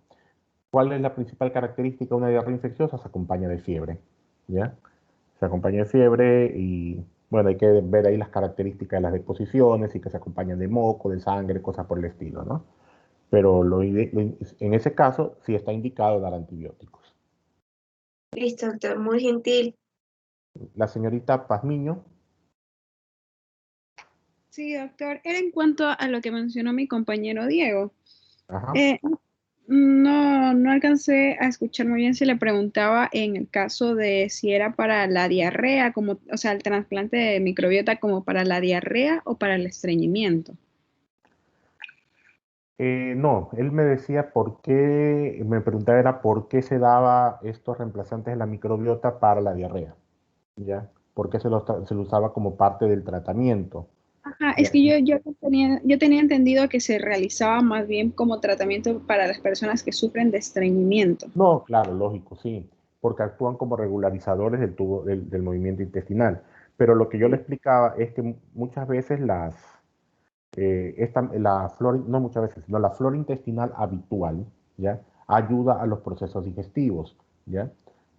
¿Cuál es la principal característica de una diarrea infecciosa? Se acompaña de fiebre, ¿ya? Se acompaña de fiebre y, bueno, hay que ver ahí las características de las deposiciones y que se acompañan de moco, de sangre, cosas por el estilo, ¿no? Pero en ese caso sí está indicado dar antibióticos. Listo, doctor, muy gentil. La señorita Pazmiño. Sí, doctor. Era en cuanto a lo que mencionó mi compañero Diego. Ajá. No alcancé a escuchar muy bien si le preguntaba en el caso de si era para la diarrea, o sea, el trasplante de microbiota como para la diarrea o para el estreñimiento. No, él me decía me preguntaba era por qué se daba estos reemplazantes de la microbiota para la diarrea, ¿ya? ¿Por qué se lo usaba como parte del tratamiento? Ajá, ¿Ya? es que yo tenía entendido que se realizaba más bien como tratamiento para las personas que sufren de estreñimiento. No, claro, lógico, sí, porque actúan como regularizadores del movimiento intestinal. Pero lo que yo le explicaba es que muchas veces la flora, no muchas veces, sino la flora intestinal habitual, ¿ya? Ayuda a los procesos digestivos, ¿ya?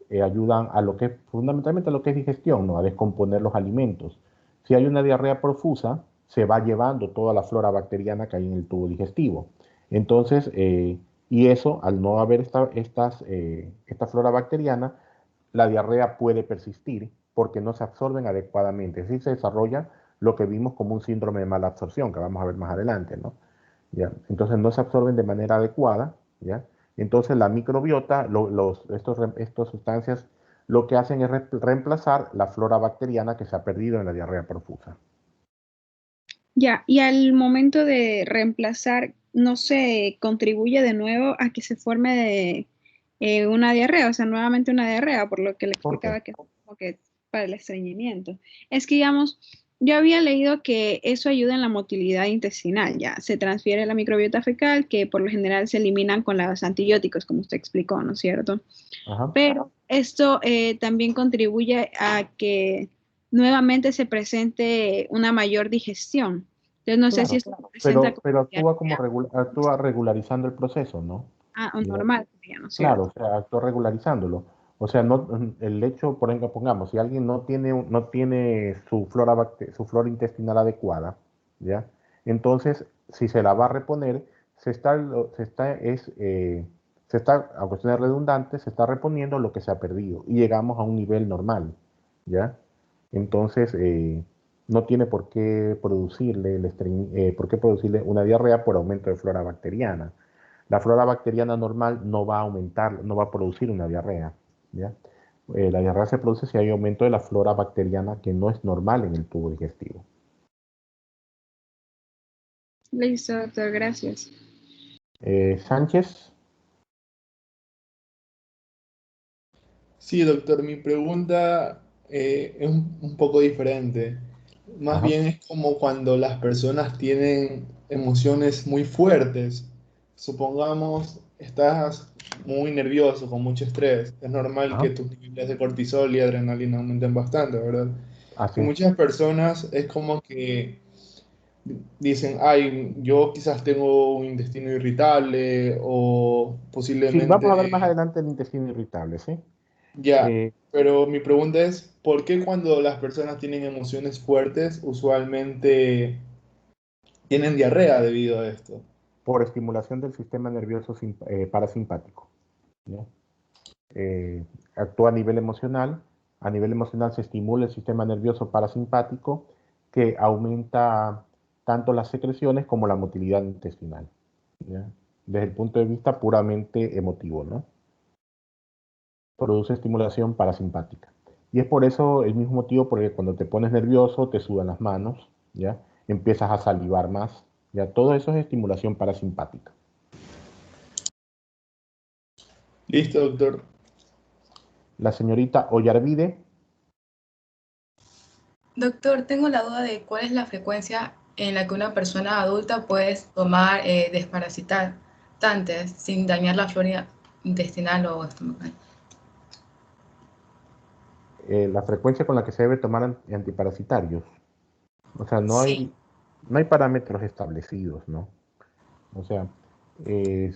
Ayudan a lo que es, fundamentalmente a lo que es digestión, ¿no? A descomponer los alimentos. Si hay una diarrea profusa, se va llevando toda la flora bacteriana que hay en el tubo digestivo. Entonces, y eso, al no haber esta flora bacteriana, la diarrea puede persistir porque no se absorben adecuadamente. Así se desarrolla lo que vimos como un síndrome de mala absorción, que vamos a ver más adelante, ¿no? ¿Ya? Entonces no se absorben de manera adecuada, ¿ya? Entonces la microbiota, estas sustancias, lo que hacen es reemplazar la flora bacteriana que se ha perdido en la diarrea profusa. Ya, y al momento de reemplazar, no se contribuye de nuevo a que se forme una diarrea, o sea, nuevamente una diarrea, por lo que le ¿Por qué? explicaba que es como que para el estreñimiento. Es que, digamos, yo había leído que eso ayuda en la motilidad intestinal, ya se transfiere la microbiota fecal, que por lo general se eliminan con los antibióticos, como usted explicó, ¿no es cierto? Ajá. Pero esto también contribuye a que nuevamente se presente una mayor digestión. Entonces, no sé si Claro, esto se presenta como pero actúa diarrea actúa regularizando el proceso, ¿no? o Ya. normal, sería, ¿no es Claro, cierto? o sea, actúa regularizándolo. O sea, no, el hecho, por ejemplo, pongamos, si alguien no tiene su flora intestinal adecuada, ¿ya? Entonces, si se la va a reponer, a cuestiones redundantes, se está reponiendo lo que se ha perdido y llegamos a un nivel normal, ¿ya? Entonces, no tiene por qué producirle una diarrea por aumento de flora bacteriana. La flora bacteriana normal no va a aumentar, no va a producir una diarrea, ¿ya? La diarrea se produce si hay aumento de la flora bacteriana que no es normal en el tubo digestivo. Listo, doctor, gracias. Sánchez, Sí, doctor, mi pregunta es un poco diferente. Más ajá, bien es como cuando las personas tienen emociones muy fuertes. Supongamos, estás muy nervioso, con mucho estrés. Es normal que ajá, tus niveles de cortisol y adrenalina aumenten bastante, ¿verdad? Y así es. muchas personas es como que dicen, ay, yo quizás tengo un intestino irritable o Sí, vamos a ver más posiblemente adelante el intestino irritable, ¿sí? ya, Eh, pero mi pregunta es, ¿por qué cuando las personas tienen emociones fuertes usualmente tienen diarrea debido a esto? por estimulación del sistema nervioso parasimpático, ¿ya? Actúa a nivel emocional se estimula el sistema nervioso parasimpático que aumenta tanto las secreciones como la motilidad intestinal, ¿ya? Desde el punto de vista puramente emotivo, ¿no? Produce estimulación parasimpática. Y es por eso el mismo motivo por el que cuando te pones nervioso te sudan las manos, ¿ya? Empiezas a salivar más, ¿ya? Todo eso es estimulación parasimpática. Listo, doctor. La señorita Ollarvide, Doctor, tengo la duda de cuál es la frecuencia en la que una persona adulta puede tomar desparasitantes sin dañar la flora intestinal o estomacal. la frecuencia con la que se debe tomar antiparasitarios. O sea, Sí. no hay parámetros establecidos, ¿no? O sea, eh,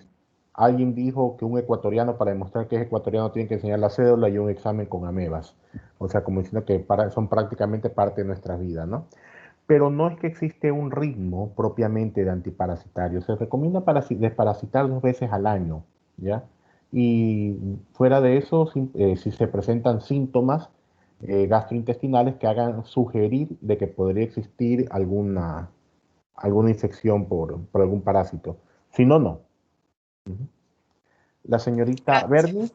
alguien dijo que un ecuatoriano para demostrar que es ecuatoriano tiene que enseñar la cédula y un examen con amebas. O sea, como diciendo que son prácticamente parte de nuestra vida, ¿no? Pero no es que existe un ritmo propiamente de antiparasitarios. Se recomienda desparasitar 2 veces al año, ¿ya? Y fuera de eso, si se presentan síntomas gastrointestinales que hagan sugerir de que podría existir alguna infección por algún parásito. Si no, no. Ujú. La señorita Gracias. Bernie,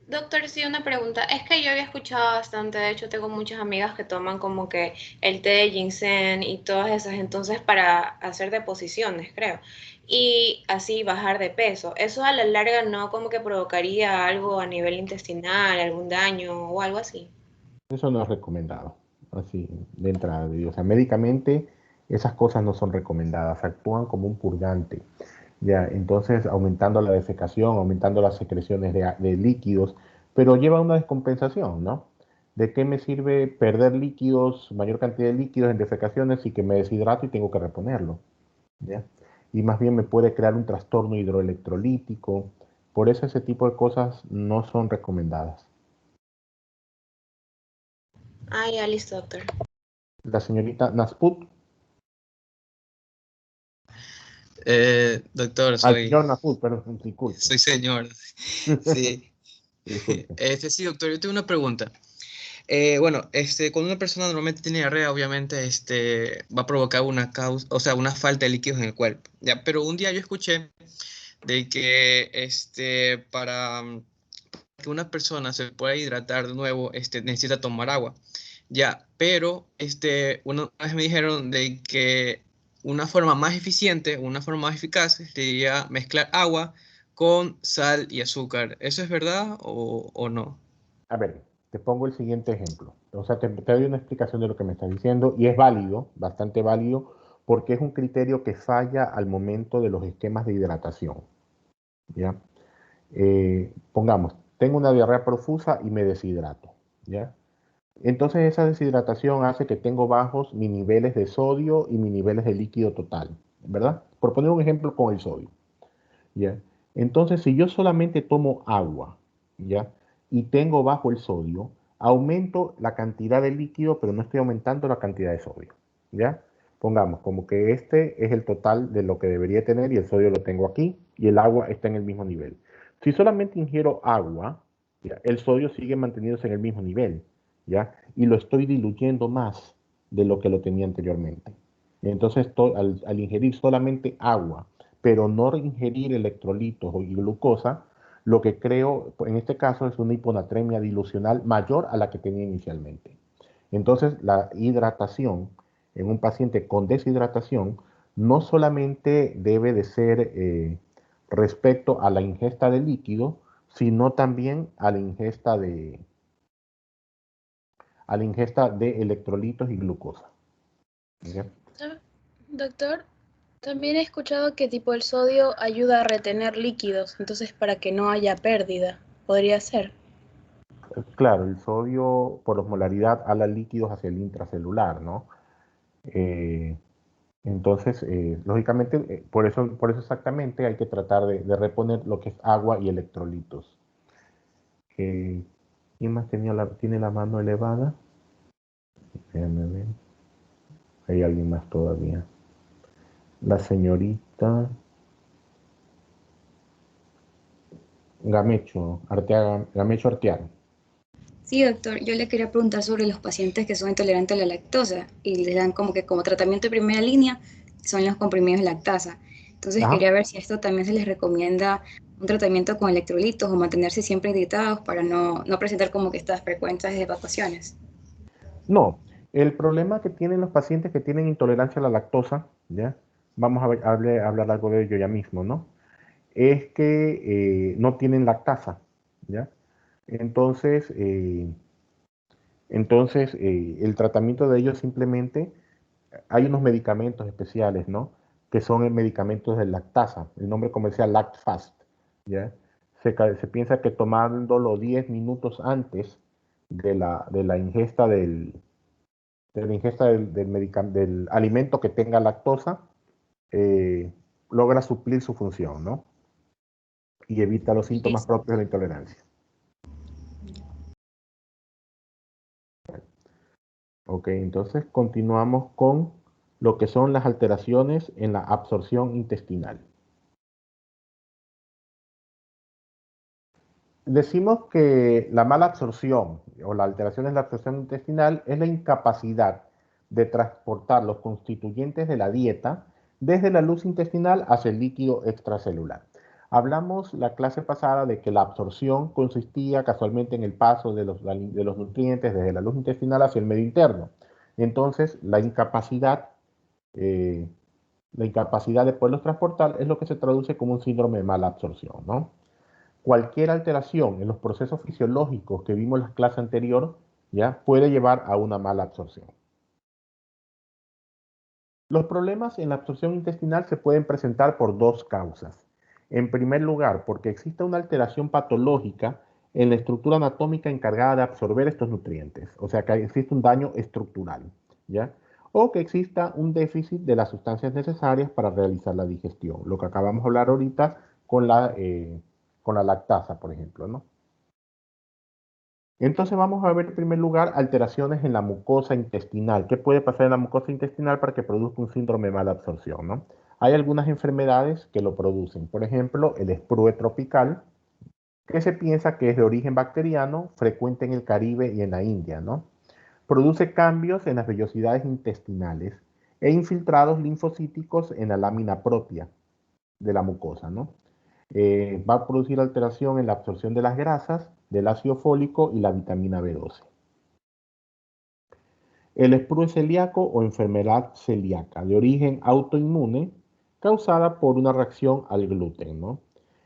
Doctor, sí, una pregunta. Es que yo había escuchado bastante, de hecho tengo muchas amigas que toman como que el té de ginseng y todas esas, entonces para hacer deposiciones, creo, y así bajar de peso. ¿Eso a la larga no como que provocaría algo a nivel intestinal, algún daño o algo así? eso no es recomendado. Así, de entrada, o sea, médicamente esas cosas no son recomendadas, actúan como un purgante. Ya, entonces aumentando la defecación, aumentando las secreciones de líquidos, pero lleva una descompensación, ¿no? ¿De qué me sirve perder líquidos, mayor cantidad de líquidos en defecaciones y que me deshidrato y tengo que reponerlo? ¿Ya? Y más bien me puede crear un trastorno hidroelectrolítico. Por eso ese tipo de cosas no son recomendadas. Ah, ya, listo, doctor. La señorita Nasput, Doctor, al señor Nasput, perdón, disculpe. soy señor. Sí. Disculpe. Sí, doctor, yo tengo una pregunta. Bueno, cuando una persona normalmente tiene diarrea, obviamente, va a provocar una causa, o sea, una falta de líquidos en el cuerpo. Ya, pero un día yo escuché de que, para que una persona se pueda hidratar de nuevo, necesita tomar agua. Ya, pero, una vez me dijeron de que una forma más eficiente, una forma más eficaz sería mezclar agua con sal y azúcar. ¿Eso es verdad o no? A ver, te pongo el siguiente ejemplo. O sea, te doy una explicación de lo que me estás diciendo y es válido, bastante válido, porque es un criterio que falla al momento de los esquemas de hidratación. ¿Ya? Pongamos, tengo una diarrea profusa y me deshidrato. ¿Ya? Entonces esa deshidratación hace que tengo bajos mis niveles de sodio y mis niveles de líquido total, ¿verdad? Por poner un ejemplo con el sodio, ¿ya? Entonces si yo solamente tomo agua, ¿ya? Y tengo bajo el sodio, aumento la cantidad de líquido, pero no estoy aumentando la cantidad de sodio, ¿ya? Pongamos como que este es el total de lo que debería tener y el sodio lo tengo aquí y el agua está en el mismo nivel. Si solamente ingiero agua, ¿ya? El sodio sigue manteniéndose en el mismo nivel, ¿ya? Y lo estoy diluyendo más de lo que lo tenía anteriormente. Entonces, al ingerir solamente agua, pero no ingerir electrolitos o glucosa, lo que creo en este caso es una hiponatremia dilucional mayor a la que tenía inicialmente. Entonces, la hidratación en un paciente con deshidratación no solamente debe de ser respecto a la ingesta de líquido, sino también a la ingesta de electrolitos y glucosa. ¿Ya? Doctor, también he escuchado que tipo el sodio ayuda a retener líquidos, entonces para que no haya pérdida, podría ser. Claro, el sodio por osmolaridad ala líquidos hacia el intracelular, ¿no? Entonces, lógicamente, por eso exactamente hay que tratar de reponer lo que es agua y electrolitos. ¿Quién más tiene la mano elevada? Déjame ver. Hay alguien más todavía. La señorita Gamecho Arteaga. Sí, doctor, yo le quería preguntar sobre los pacientes que son intolerantes a la lactosa y les dan como que como tratamiento de primera línea son los comprimidos de lactasa. Entonces Ajá. quería ver si a esto también se les recomienda un tratamiento con electrolitos o mantenerse siempre hidratados para no presentar como que estas frecuencias de evacuaciones. No, el problema que tienen los pacientes que tienen intolerancia a la lactosa, ¿ya? Vamos a hablar algo de ello ya mismo, ¿no? Es que no tienen lactasa, ¿ya? Entonces, el tratamiento de ellos simplemente, hay unos medicamentos especiales, ¿no? Que son medicamentos de lactasa, el nombre comercial Lactfast, ¿ya? Se piensa que tomándolo 10 minutos antes de la ingesta del del alimento que tenga lactosa, logra suplir su función, ¿no? Y evita los síntomas propios de la intolerancia. Ok, entonces continuamos con lo que son las alteraciones en la absorción intestinal. Decimos que la mala absorción o la alteración en la absorción intestinal es la incapacidad de transportar los constituyentes de la dieta desde la luz intestinal hacia el líquido extracelular. Hablamos la clase pasada de que la absorción consistía casualmente en el paso de los nutrientes desde la luz intestinal hacia el medio interno. Entonces, la incapacidad de poderlos transportar es lo que se traduce como un síndrome de mala absorción, ¿no? Cualquier alteración en los procesos fisiológicos que vimos en la clase anterior, ¿ya? Puede llevar a una mala absorción. Los problemas en la absorción intestinal se pueden presentar por dos causas. En primer lugar, porque existe una alteración patológica en la estructura anatómica encargada de absorber estos nutrientes, o sea que existe un daño estructural, ¿ya? O que exista un déficit de las sustancias necesarias para realizar la digestión, lo que acabamos de hablar ahorita con la lactasa, por ejemplo, ¿no? Entonces vamos a ver en primer lugar alteraciones en la mucosa intestinal. ¿Qué puede pasar en la mucosa intestinal para que produzca un síndrome de mala absorción, ¿no? Hay algunas enfermedades que lo producen. Por ejemplo, el sprue tropical, que se piensa que es de origen bacteriano, frecuente en el Caribe y en la India, ¿no? Produce cambios en las vellosidades intestinales e infiltrados linfocíticos en la lámina propia de la mucosa, ¿no? Va a producir alteración en la absorción de las grasas, del ácido fólico y la vitamina B12. El sprue celíaco o enfermedad celíaca de origen autoinmune causada por una reacción al gluten, ¿no?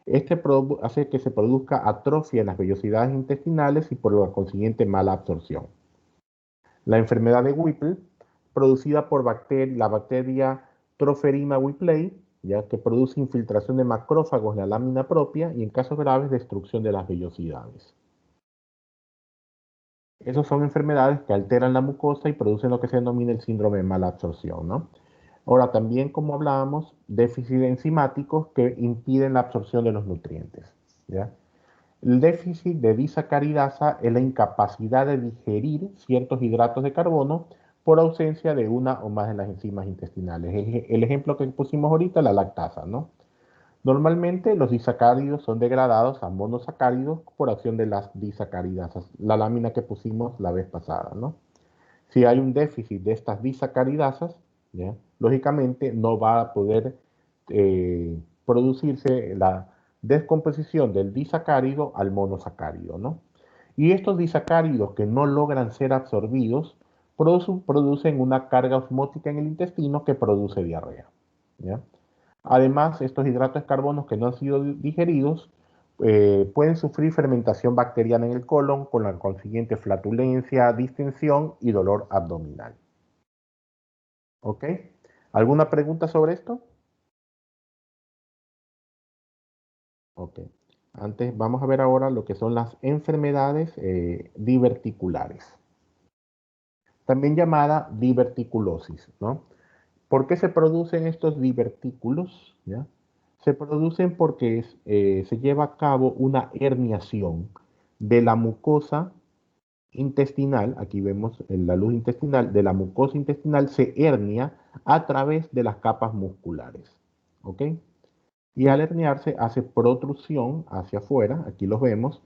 Este hace que se produzca atrofia en las vellosidades intestinales y por lo consiguiente mala absorción. La enfermedad de Whipple, producida por la bacteria Tropherinia whipplei, ya que produce infiltración de macrófagos en la lámina propia y en casos graves destrucción de las vellosidades. Esas son enfermedades que alteran la mucosa y producen lo que se denomina el síndrome de mala absorción, ¿no? Ahora, también, como hablábamos, déficits enzimáticos que impiden la absorción de los nutrientes, ¿ya? El déficit de disacaridasa es la incapacidad de digerir ciertos hidratos de carbono por ausencia de una o más de las enzimas intestinales. El ejemplo que pusimos ahorita, la lactasa, ¿no? Normalmente los disacáridos son degradados a monosacáridos por acción de las disacaridasas, la lámina que pusimos la vez pasada, ¿no? Si hay un déficit de estas disacaridasas, ¿ya? Lógicamente no va a poder producirse la descomposición del disacárido al monosacárido, ¿no? Y estos disacáridos que no logran ser absorbidos producen una carga osmótica en el intestino que produce diarrea, ¿ya? Además, estos hidratos de carbono que no han sido digeridos pueden sufrir fermentación bacteriana en el colon con la consiguiente flatulencia, distensión y dolor abdominal. ¿Ok? ¿Alguna pregunta sobre esto? Ok. Antes, vamos a ver ahora lo que son las enfermedades diverticulares. También llamada diverticulosis, ¿no? ¿Por qué se producen estos divertículos? ¿Ya? Se producen porque se lleva a cabo una herniación de la mucosa intestinal. Aquí vemos la luz intestinal. De la mucosa intestinal se hernia a través de las capas musculares. ¿Ok? Y al herniarse hace protrusión hacia afuera. Aquí los vemos.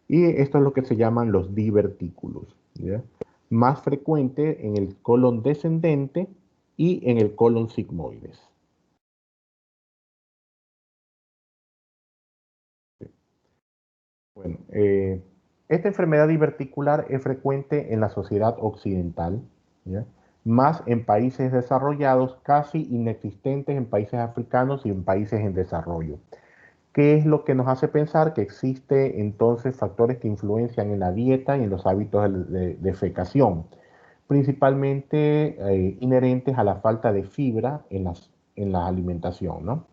Y esto es lo que se llaman los divertículos, ¿ya? Más frecuente en el colon descendente y en el colon sigmoides. Bueno, esta enfermedad diverticular es frecuente en la sociedad occidental, ¿ya? Más en países desarrollados, casi inexistentes en países africanos y en países en desarrollo. ¿Qué es lo que nos hace pensar que existe entonces factores que influencian en la dieta y en los hábitos de defecación? Principalmente inherentes a la falta de fibra en la alimentación, ¿no?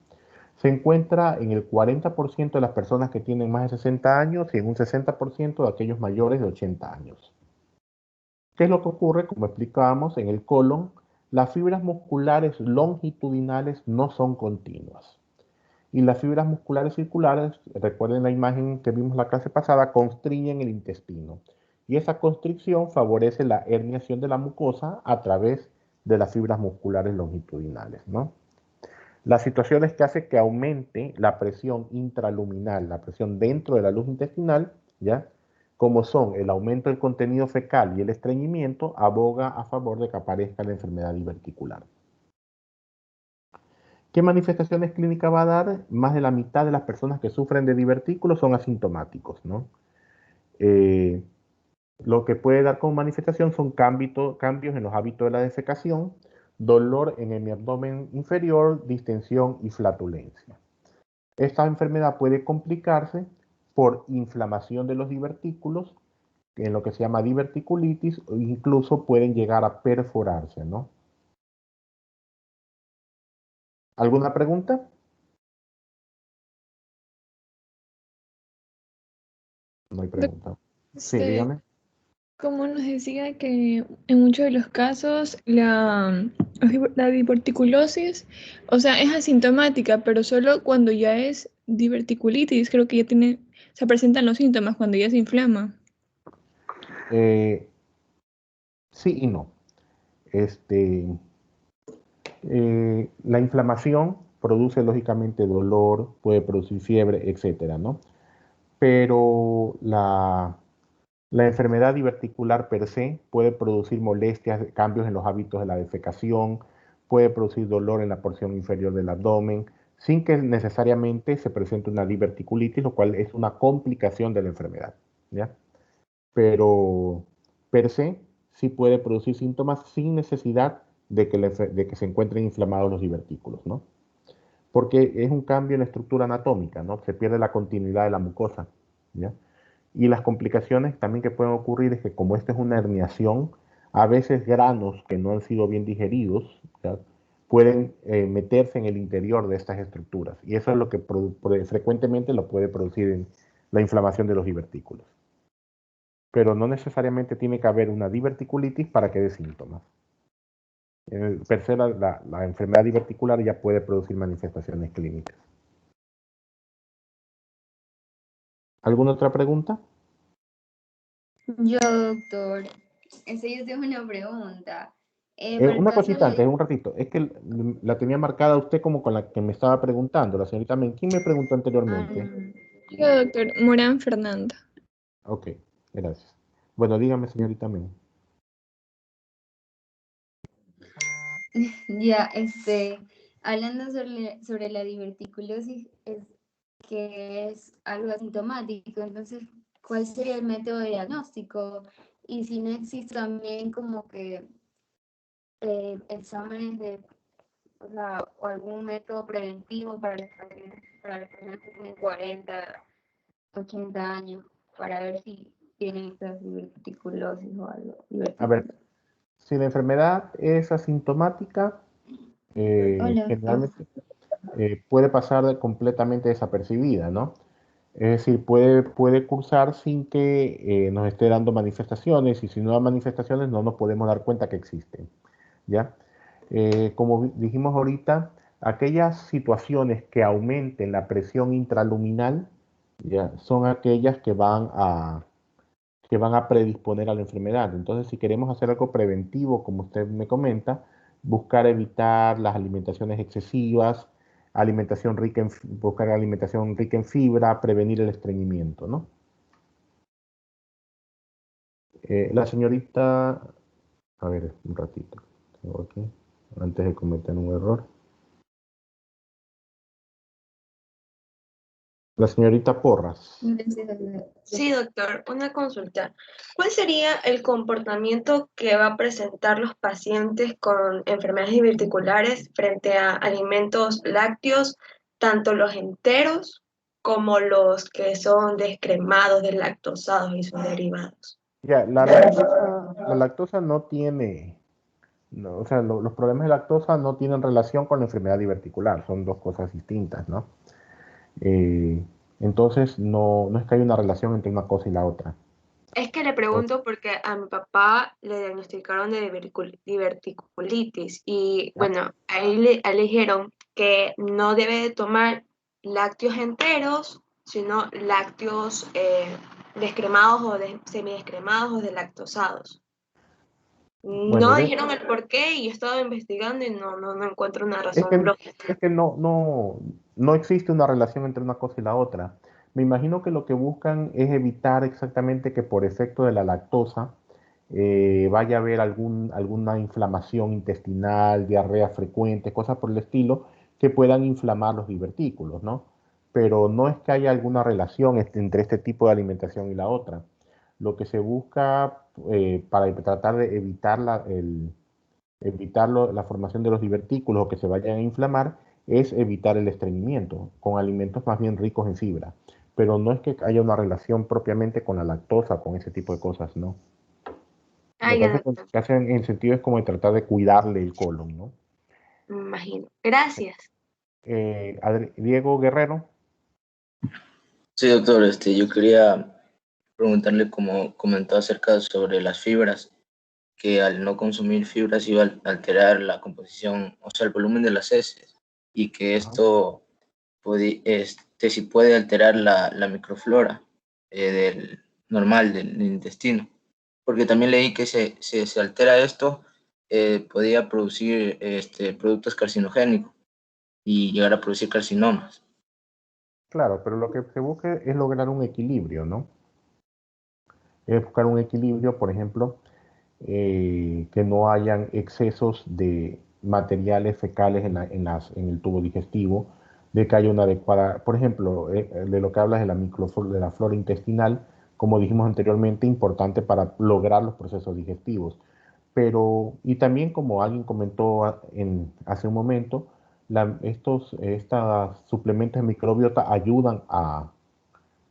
Se encuentra en el 40% de las personas que tienen más de 60 años y en un 60% de aquellos mayores de 80 años. ¿Qué es lo que ocurre? Como explicábamos, en el colon, las fibras musculares longitudinales no son continuas. Y las fibras musculares circulares, recuerden la imagen que vimos la clase pasada, constriñen el intestino. Y esa constricción favorece la herniación de la mucosa a través de las fibras musculares longitudinales, ¿no? La situación es que hace que aumente la presión intraluminal, la presión dentro de la luz intestinal, ¿ya? Como son el aumento del contenido fecal y el estreñimiento, aboga a favor de que aparezca la enfermedad diverticular. ¿Qué manifestaciones clínicas va a dar? Más de la mitad de las personas que sufren de divertículos son asintomáticos, ¿no? Lo que puede dar como manifestación son cambios en los hábitos de la defecación, dolor en el abdomen inferior, distensión y flatulencia. Esta enfermedad puede complicarse por inflamación de los divertículos, en lo que se llama diverticulitis, o incluso pueden llegar a perforarse, ¿no? ¿Alguna pregunta? No hay pregunta. Sí, dígame. Como nos decía que en muchos de los casos la diverticulosis, o sea, es asintomática, pero solo cuando ya es diverticulitis, creo que ya se presentan los síntomas cuando ya se inflama. Sí y no. La inflamación produce lógicamente dolor, puede producir fiebre, etcétera, ¿no? Pero la enfermedad diverticular per se puede producir molestias, cambios en los hábitos de la defecación, puede producir dolor en la porción inferior del abdomen, sin que necesariamente se presente una diverticulitis, lo cual es una complicación de la enfermedad, ¿ya? Pero per se sí puede producir síntomas sin necesidad de que se encuentren inflamados los divertículos, ¿no? porque es un cambio en la estructura anatómica, ¿no? Se pierde la continuidad de la mucosa, ¿ya? Y las complicaciones también que pueden ocurrir es que como esta es una herniación, a veces granos que no han sido bien digeridos, ¿ya? Pueden meterse en el interior de estas estructuras. Y eso es lo que frecuentemente lo puede producir en la inflamación de los divertículos. Pero no necesariamente tiene que haber una diverticulitis para que dé síntomas. Per se la enfermedad diverticular ya puede producir manifestaciones clínicas. ¿Alguna otra pregunta? Yo, doctor, yo tengo una pregunta. Para el Una caso cosita antes, de... un ratito. Es que la tenía marcada usted como con la que me estaba preguntando, la señorita Men. ¿Quién me preguntó anteriormente? Yo, doctor Morán Fernanda. Ok, gracias. Bueno, dígame, señorita Men. Ya, hablando sobre la diverticulosis, que es algo asintomático, entonces, ¿cuál sería el método de diagnóstico? Y si no existe también como que exámenes o sea, o algún método preventivo para las personas que tienen 40, 80 años, para ver si tienen esta diverticulosis o algo. A ver, si la enfermedad es asintomática, Hola. generalmente puede pasar completamente desapercibida, ¿no? Es decir, puede cursar sin que nos esté dando manifestaciones, y si no da manifestaciones no nos podemos dar cuenta que existen, ¿ya? Como dijimos ahorita, aquellas situaciones que aumenten la presión intraluminal, ¿ya? Son aquellas que van a predisponer a la enfermedad. Entonces, si queremos hacer algo preventivo, como usted me comenta, buscar evitar las alimentaciones excesivas, buscar alimentación rica en fibra, prevenir el estreñimiento, ¿no? La señorita, a ver, un ratito, tengo aquí, antes de cometer un error. La señorita Porras. Sí, doctor, una consulta. ¿Cuál sería el comportamiento que va a presentar los pacientes con enfermedades diverticulares frente a alimentos lácteos, tanto los enteros como los que son descremados, deslactosados y sus derivados? Ya, la lactosa no tiene, no, o sea, los problemas de lactosa no tienen relación con la enfermedad diverticular, son dos cosas distintas, ¿no? Entonces, no es que haya una relación entre una cosa y la otra. Es que le pregunto porque a mi papá le diagnosticaron de diverticulitis y bueno, a él le dijeron que no debe de tomar lácteos enteros, sino lácteos descremados o semidescremados o deslactosados. Bueno, No dijeron el por qué y yo estaba investigando y no encuentro una es razón lógica. que no existe una relación entre una cosa y la otra. Me imagino que lo que buscan es evitar exactamente que por efecto de la lactosa vaya a haber alguna inflamación intestinal, diarrea frecuente, cosas por el estilo, que puedan inflamar los divertículos, ¿no? Pero no es que haya alguna relación entre este tipo de alimentación y la otra. Lo que se busca para tratar de evitar la formación de los divertículos o que se vayan a inflamar es evitar el estreñimiento con alimentos más bien ricos en fibra. Pero no es que haya una relación propiamente con la lactosa, con ese tipo de cosas, ¿no? Me parece que lo que hacen en sentido es como de tratar de cuidarle el colon, ¿no? Me imagino. Gracias. Diego Guerrero. Sí, doctor, yo quería preguntarle, como comentó acerca sobre las fibras, que al no consumir fibras iba a alterar la composición, o sea, el volumen de las heces, y que esto sí puede alterar la microflora normal del intestino. Porque también leí que se altera esto, podía producir productos carcinogénicos y llegar a producir carcinomas. Claro, pero lo que se busca es lograr un equilibrio, ¿no? Es buscar un equilibrio, por ejemplo, que no hayan excesos de materiales fecales en el tubo digestivo, de que haya una adecuada, por ejemplo, de lo que hablas de de la flora intestinal, como dijimos anteriormente, importante para lograr los procesos digestivos. Pero, y también como alguien comentó hace un momento, estos suplementos de microbiota ayudan a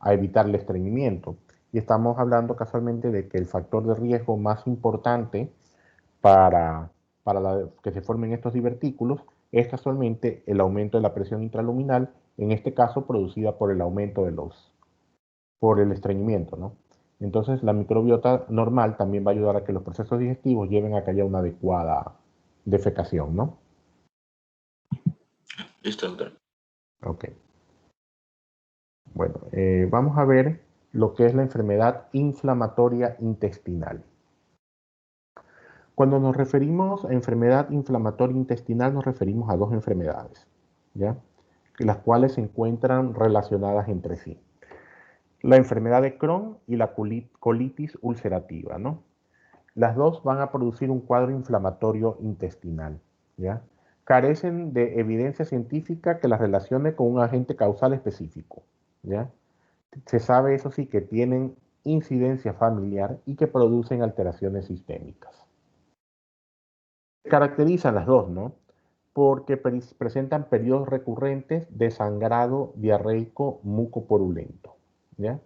evitar el estreñimiento. Y estamos hablando casualmente de que el factor de riesgo más importante para que se formen estos divertículos es casualmente el aumento de la presión intraluminal, en este caso producida por el aumento por el estreñimiento, ¿no? Entonces la microbiota normal también va a ayudar a que los procesos digestivos lleven a que haya una adecuada defecación, ¿no? Listo, doctor. Ok. Bueno, vamos a ver lo que es la enfermedad inflamatoria intestinal. Cuando nos referimos a enfermedad inflamatoria intestinal, nos referimos a dos enfermedades, ¿ya? Las cuales se encuentran relacionadas entre sí. La enfermedad de Crohn y la colitis ulcerativa, ¿no? Las dos van a producir un cuadro inflamatorio intestinal, ¿ya? Carecen de evidencia científica que las relacione con un agente causal específico, ¿ya? Se sabe, eso sí, que tienen incidencia familiar y que producen alteraciones sistémicas. Se caracterizan las dos, ¿no? Porque presentan periodos recurrentes de sangrado diarreico mucoporulento, ¿ya?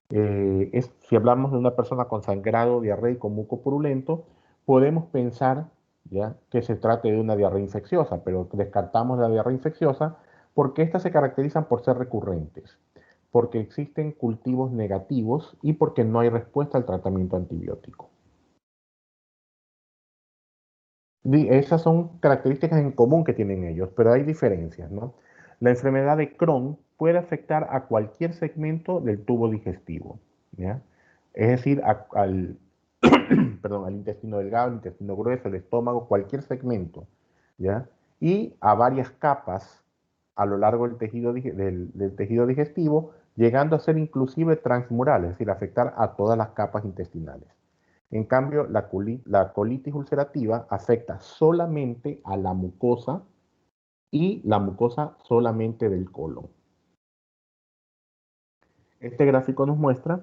Si hablamos de una persona con sangrado diarreico mucopurulento, podemos pensar, ¿ya?, que se trate de una diarrea infecciosa, pero descartamos la diarrea infecciosa porque estas se caracterizan por ser recurrentes, porque existen cultivos negativos y porque no hay respuesta al tratamiento antibiótico. Esas son características en común que tienen ellos, pero hay diferencias, ¿no? La enfermedad de Crohn puede afectar a cualquier segmento del tubo digestivo, ¿ya? Es decir, al intestino delgado, el intestino grueso, el estómago, cualquier segmento, ¿ya? Y a varias capas a lo largo del tejido digestivo, llegando a ser inclusive transmural, es decir, afectar a todas las capas intestinales. En cambio, la colitis ulcerativa afecta solamente a la mucosa y la mucosa solamente del colon. Este gráfico nos muestra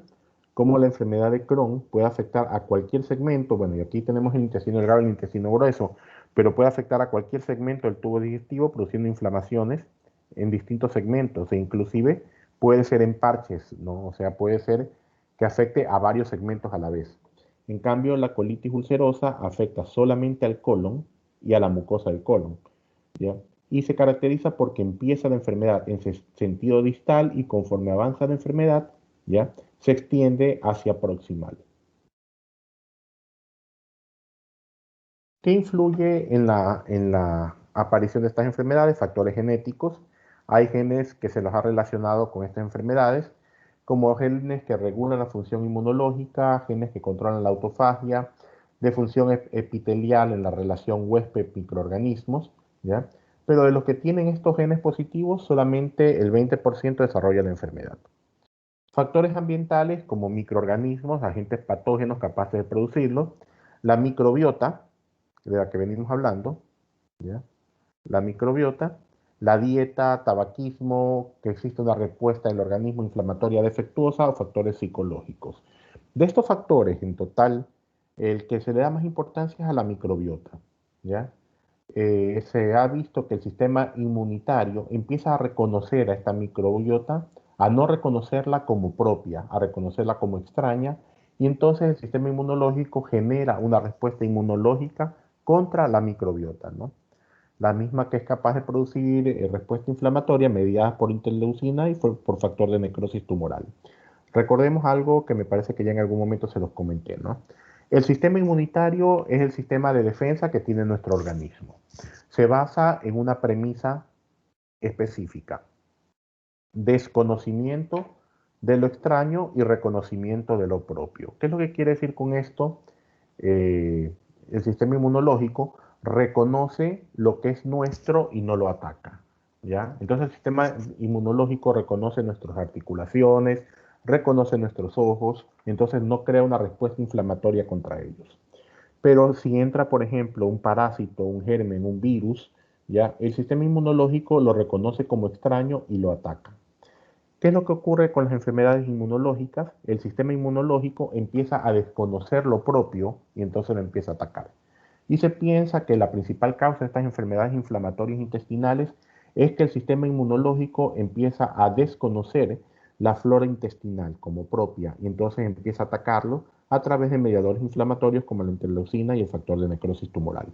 cómo la enfermedad de Crohn puede afectar a cualquier segmento. Bueno, y aquí tenemos el intestino delgado y el intestino grueso, pero puede afectar a cualquier segmento del tubo digestivo produciendo inflamaciones en distintos segmentos e inclusive puede ser en parches, ¿no? O sea, puede ser que afecte a varios segmentos a la vez. En cambio, la colitis ulcerosa afecta solamente al colon y a la mucosa del colon, ¿ya? Y se caracteriza porque empieza la enfermedad en sentido distal y conforme avanza la enfermedad, ¿ya?, se extiende hacia proximal. ¿Qué influye en la aparición de estas enfermedades? Factores genéticos. Hay genes que se los ha relacionado con estas enfermedades, como genes que regulan la función inmunológica, genes que controlan la autofagia, de función epitelial en la relación huésped-microorganismos, ¿ya? Pero de los que tienen estos genes positivos, solamente el 20% desarrolla la enfermedad. Factores ambientales como microorganismos, agentes patógenos capaces de producirlo, la microbiota, de la que venimos hablando, ¿ya? La microbiota, la dieta, tabaquismo, que existe una respuesta del organismo inflamatoria defectuosa o factores psicológicos. De estos factores, en total, el que se le da más importancia es a la microbiota, ¿ya? Se ha visto que el sistema inmunitario empieza a reconocer a esta microbiota, a no reconocerla como propia, a reconocerla como extraña, y entonces el sistema inmunológico genera una respuesta inmunológica contra la microbiota, ¿no? La misma que es capaz de producir respuesta inflamatoria mediada por interleucina y por factor de necrosis tumoral. Recordemos algo que me parece que ya en algún momento se los comenté, ¿no? El sistema inmunitario es el sistema de defensa que tiene nuestro organismo. Se basa en una premisa específica: desconocimiento de lo extraño y reconocimiento de lo propio. ¿Qué es lo que quiere decir con esto? El sistema inmunológico reconoce lo que es nuestro y no lo ataca, ¿ya? Entonces el sistema inmunológico reconoce nuestras articulaciones, reconoce nuestros ojos, entonces no crea una respuesta inflamatoria contra ellos. Pero si entra, por ejemplo, un parásito, un germen, un virus, ¿ya?, el sistema inmunológico lo reconoce como extraño y lo ataca. ¿Qué es lo que ocurre con las enfermedades inmunológicas? El sistema inmunológico empieza a desconocer lo propio y entonces lo empieza a atacar. Y se piensa que la principal causa de estas enfermedades inflamatorias intestinales es que el sistema inmunológico empieza a desconocer la flora intestinal como propia y entonces empieza a atacarlo a través de mediadores inflamatorios como la interleucina y el factor de necrosis tumoral.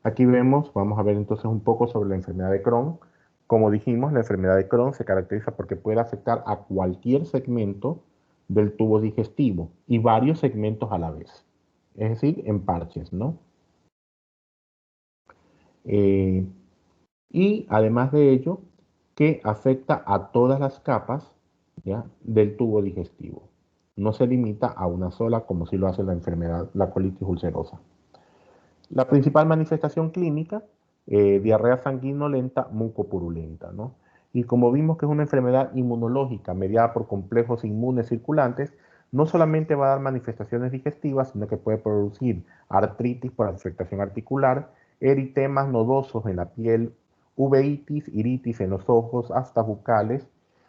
Aquí vamos a ver entonces un poco sobre la enfermedad de Crohn. Como dijimos, la enfermedad de Crohn se caracteriza porque puede afectar a cualquier segmento del tubo digestivo y varios segmentos a la vez, es decir, en parches, ¿no? Y además de ello, que afecta a todas las capas, ¿ya?, del tubo digestivo. No se limita a una sola como si lo hace la enfermedad, la colitis ulcerosa. La principal manifestación clínica, diarrea sanguinolenta mucopurulenta, ¿no? Y como vimos que es una enfermedad inmunológica mediada por complejos inmunes circulantes, no solamente va a dar manifestaciones digestivas, sino que puede producir artritis por afectación articular, eritemas nodosos en la piel, uveitis, iritis en los ojos, hasta bucales,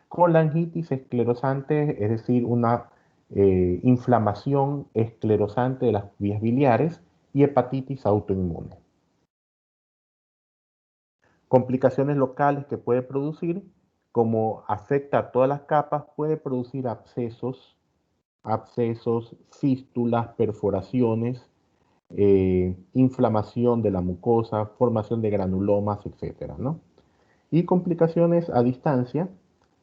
colangitis esclerosante, es decir, una inflamación esclerosante de las vías biliares, y hepatitis autoinmune. Complicaciones locales que puede producir, como afecta a todas las capas, puede producir abscesos, fístulas, perforaciones, inflamación de la mucosa, formación de granulomas, etc., ¿no? Y complicaciones a distancia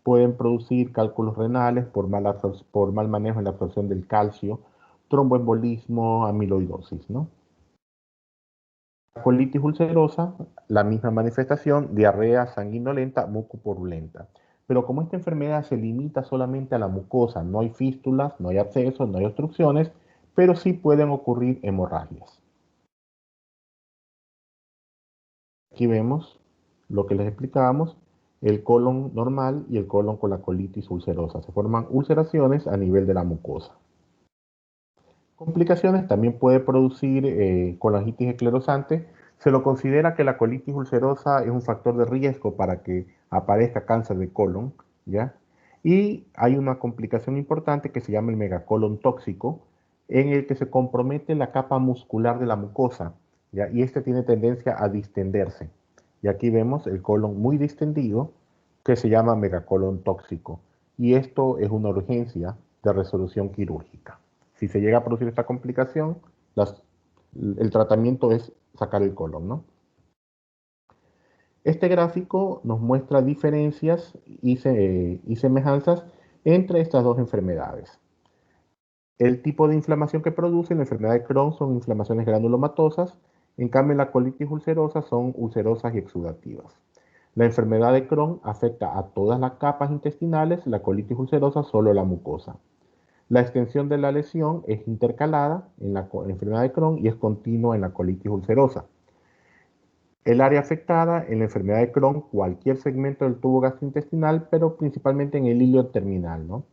pueden producir cálculos renales por mal manejo en la absorción del calcio, tromboembolismo, amiloidosis, ¿no? Colitis ulcerosa, la misma manifestación, diarrea sanguinolenta, mucopurulenta. Pero como esta enfermedad se limita solamente a la mucosa, no hay fístulas, no hay abscesos, no hay obstrucciones, pero sí pueden ocurrir hemorragias. Aquí vemos lo que les explicábamos, el colon normal y el colon con la colitis ulcerosa. Se forman ulceraciones a nivel de la mucosa. Complicaciones también puede producir colangitis esclerosante. Se lo considera que la colitis ulcerosa es un factor de riesgo para que aparezca cáncer de colon, ¿ya? Y hay una complicación importante que se llama el megacolon tóxico, en el que se compromete la capa muscular de la mucosa, ¿ya? Y este tiene tendencia a distenderse. Y aquí vemos el colon muy distendido, que se llama megacolon tóxico. Y esto es una urgencia de resolución quirúrgica. Si se llega a producir esta complicación, el tratamiento es sacar el colon, ¿no? Este gráfico nos muestra diferencias y semejanzas entre estas dos enfermedades. El tipo de inflamación que produce la enfermedad de Crohn son inflamaciones granulomatosas, en cambio la colitis ulcerosa son ulcerosas y exudativas. La enfermedad de Crohn afecta a todas las capas intestinales, la colitis ulcerosa solo la mucosa. La extensión de la lesión es intercalada en la enfermedad de Crohn y es continua en la colitis ulcerosa. El área afectada en la enfermedad de Crohn, cualquier segmento del tubo gastrointestinal, pero principalmente en el hilo terminal, ¿no?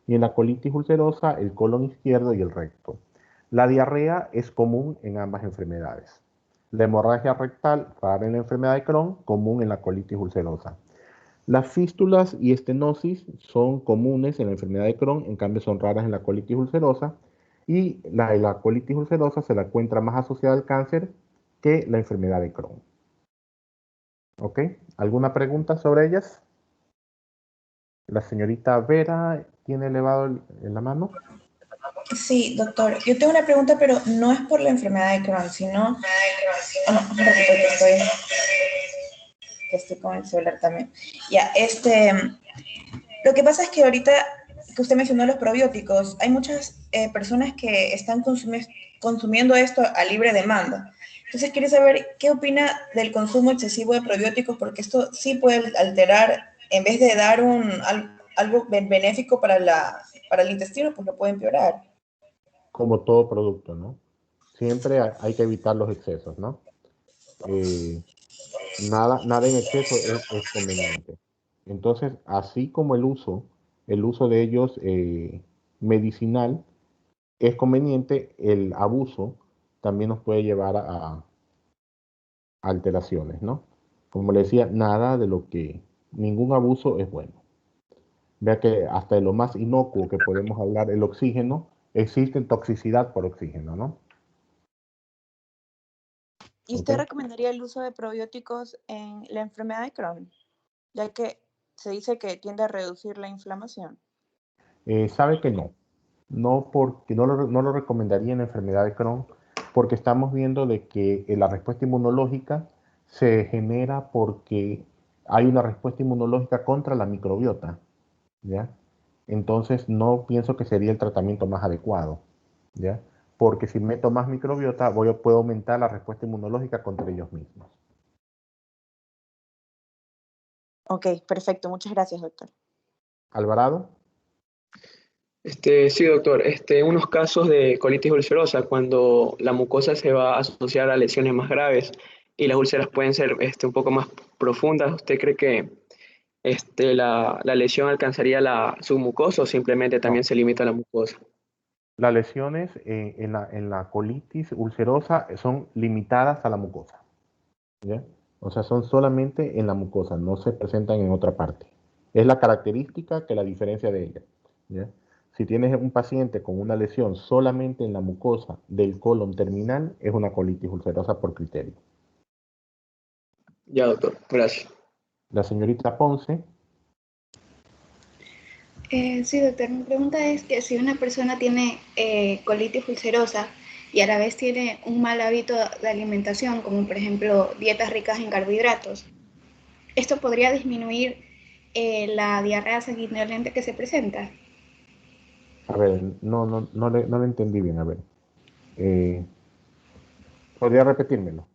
Y en la colitis ulcerosa, el colon izquierdo y el recto. La diarrea es común en ambas enfermedades. La hemorragia rectal, rara en la enfermedad de Crohn, común en la colitis ulcerosa. Las fístulas y estenosis son comunes en la enfermedad de Crohn, en cambio son raras en la colitis ulcerosa, y la colitis ulcerosa se la encuentra más asociada al cáncer que la enfermedad de Crohn. ¿Ok? ¿Alguna pregunta sobre ellas? La señorita Vera tiene elevado en la mano. Sí, doctor. Yo tengo una pregunta, pero no es por la enfermedad de Crohn, sino... Oh, no, un ratito que estoy con el celular también. Ya, lo que pasa es que ahorita que usted mencionó los probióticos, hay muchas personas que están consumiendo esto a libre demanda. Entonces, quería saber qué opina del consumo excesivo de probióticos, porque esto sí puede alterar, en vez de dar algo benéfico para el intestino, pues lo puede empeorar. Como todo producto, ¿no? Siempre hay que evitar los excesos, ¿no? Nada en exceso es conveniente. Entonces, así como el uso de ellos medicinal es conveniente, el abuso también nos puede llevar a alteraciones, ¿no? Como le decía, ningún abuso es bueno. Vea que hasta de lo más inocuo que podemos hablar, el oxígeno, existe toxicidad por oxígeno, ¿no? ¿Y usted ¿ok? recomendaría el uso de probióticos en la enfermedad de Crohn? Ya que se dice que tiende a reducir la inflamación. Sabe que no. No, porque no lo recomendaría en la enfermedad de Crohn, porque estamos viendo de que la respuesta inmunológica se genera porque hay una respuesta inmunológica contra la microbiota, ¿ya? Entonces no pienso que sería el tratamiento más adecuado, ¿ya? Porque si meto más microbiota, puedo aumentar la respuesta inmunológica contra ellos mismos. Ok, perfecto. Muchas gracias, doctor. Alvarado. Sí, doctor. Unos casos de colitis ulcerosa, cuando la mucosa se va a asociar a lesiones más graves y las úlceras pueden ser un poco más profundas, ¿usted cree que la lesión alcanzaría la submucosa o simplemente también se limita a la mucosa? Las lesiones en la colitis ulcerosa son limitadas a la mucosa, ¿ya? O sea, son solamente en la mucosa, no se presentan en otra parte. Es la característica que la diferencia de ella, ¿ya? Si tienes un paciente con una lesión solamente en la mucosa del colon terminal, es una colitis ulcerosa por criterio. Ya, doctor. Gracias. La señorita Ponce. Sí, doctor. Mi pregunta es que si una persona tiene colitis ulcerosa y a la vez tiene un mal hábito de alimentación, como por ejemplo dietas ricas en carbohidratos, ¿esto podría disminuir la diarrea sanguinolenta que se presenta? A ver, no le entendí bien. A ver, ¿podría repetírmelo?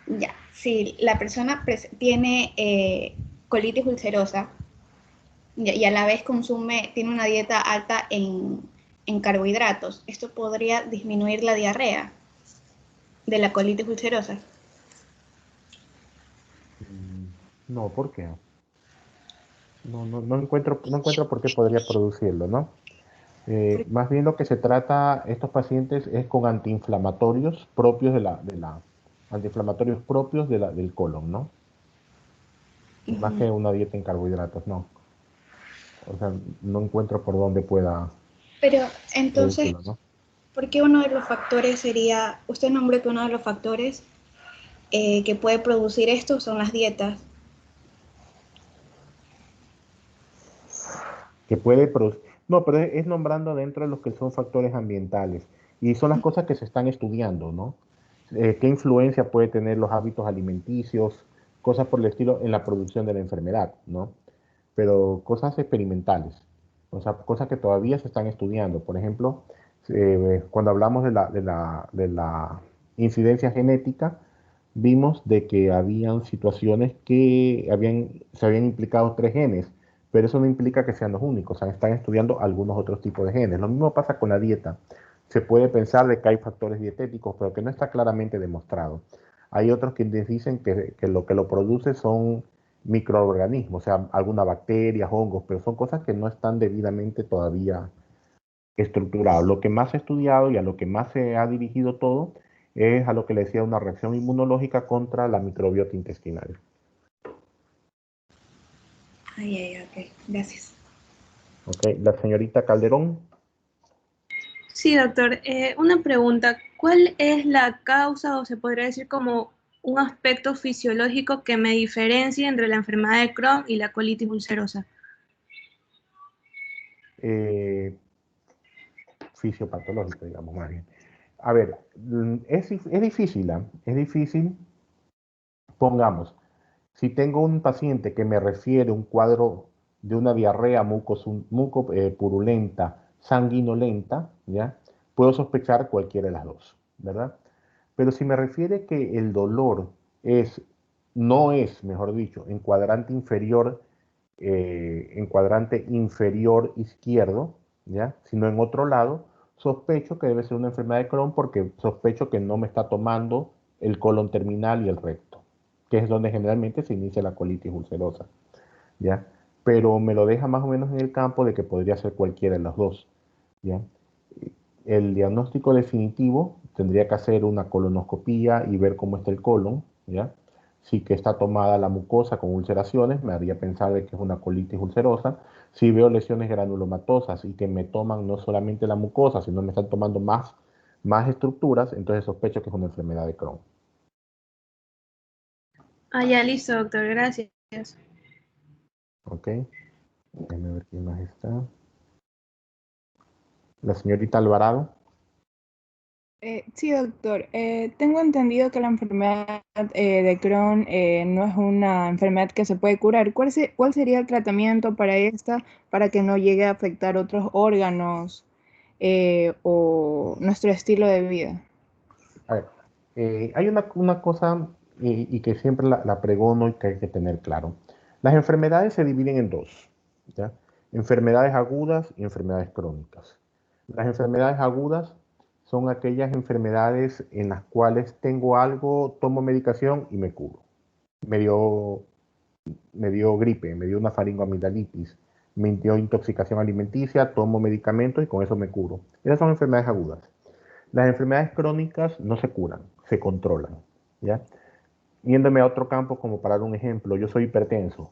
Ya, si la persona tiene colitis ulcerosa y a la vez tiene una dieta alta en carbohidratos, ¿esto podría disminuir la diarrea de la colitis ulcerosa? No, ¿por qué? No encuentro por qué podría producirlo, ¿no? Más bien lo que se trata estos pacientes es con antiinflamatorios propios antiinflamatorios propios del colon, ¿no? Más que una dieta en carbohidratos, no. O sea, no encuentro por dónde pueda Pero entonces, producirlo, ¿no? ¿por qué uno de los factores sería, usted nombró que uno de los factores que puede producir esto son las dietas? Que puede producir. No, pero es nombrando dentro de los que son factores ambientales. Y son las cosas que se están estudiando, ¿no? ¿Qué influencia puede tener los hábitos alimenticios, cosas por el estilo en la producción de la enfermedad, ¿no? Pero cosas experimentales, o sea, cosas que todavía se están estudiando. Por ejemplo, cuando hablamos de la incidencia genética, vimos de que habían situaciones que se habían implicado 3 genes, pero eso no implica que sean los únicos, o sea, están estudiando algunos otros tipos de genes. Lo mismo pasa con la dieta. Se puede pensar de que hay factores dietéticos, pero que no está claramente demostrado. Hay otros que dicen que lo que lo produce son microorganismos, o sea, algunas bacterias, hongos, pero son cosas que no están debidamente todavía estructuradas. Lo que más se ha estudiado y a lo que más se ha dirigido todo es a lo que le decía una reacción inmunológica contra la microbiota intestinal. Ok, gracias. Ok, la señorita Calderón. Sí, doctor. Una pregunta. ¿Cuál es la causa o se podría decir como un aspecto fisiológico que me diferencia entre la enfermedad de Crohn y la colitis ulcerosa? Fisiopatológico, digamos, más bien. A ver, es difícil, ¿eh? Es difícil. Pongamos, si tengo un paciente que me refiere un cuadro de una diarrea purulenta, sanguinolenta, ¿ya? Puedo sospechar cualquiera de las dos, ¿verdad? Pero si me refiere que el dolor no es, mejor dicho, en cuadrante inferior izquierdo, ¿ya? Sino en otro lado, sospecho que debe ser una enfermedad de Crohn porque sospecho que no me está tomando el colon terminal y el recto, que es donde generalmente se inicia la colitis ulcerosa, ¿ya? Pero me lo deja más o menos en el campo de que podría ser cualquiera de las dos, ¿ya? El diagnóstico definitivo tendría que hacer una colonoscopía y ver cómo está el colon, ¿ya? Si que está tomada la mucosa con ulceraciones, me haría pensar de que es una colitis ulcerosa. Si veo lesiones granulomatosas y que me toman no solamente la mucosa, sino me están tomando más estructuras, entonces sospecho que es una enfermedad de Crohn. Ya listo, doctor, gracias. Ok. Déjame ver quién más está. La señorita Alvarado. Sí, doctor. Tengo entendido que la enfermedad de Crohn no es una enfermedad que se puede curar. ¿Cuál sería el tratamiento para esta para que no llegue a afectar otros órganos o nuestro estilo de vida? A ver, hay una cosa y que siempre la pregono y que hay que tener claro. Las enfermedades se dividen en dos, ¿ya? Enfermedades agudas y enfermedades crónicas. Las enfermedades agudas son aquellas enfermedades en las cuales tengo algo, tomo medicación y me curo. Me dio gripe, me dio una faringoamigdalitis, me dio intoxicación alimenticia, tomo medicamentos y con eso me curo. Esas son enfermedades agudas. Las enfermedades crónicas no se curan, se controlan, ¿ya? Yéndome a otro campo, como para dar un ejemplo, yo soy hipertenso,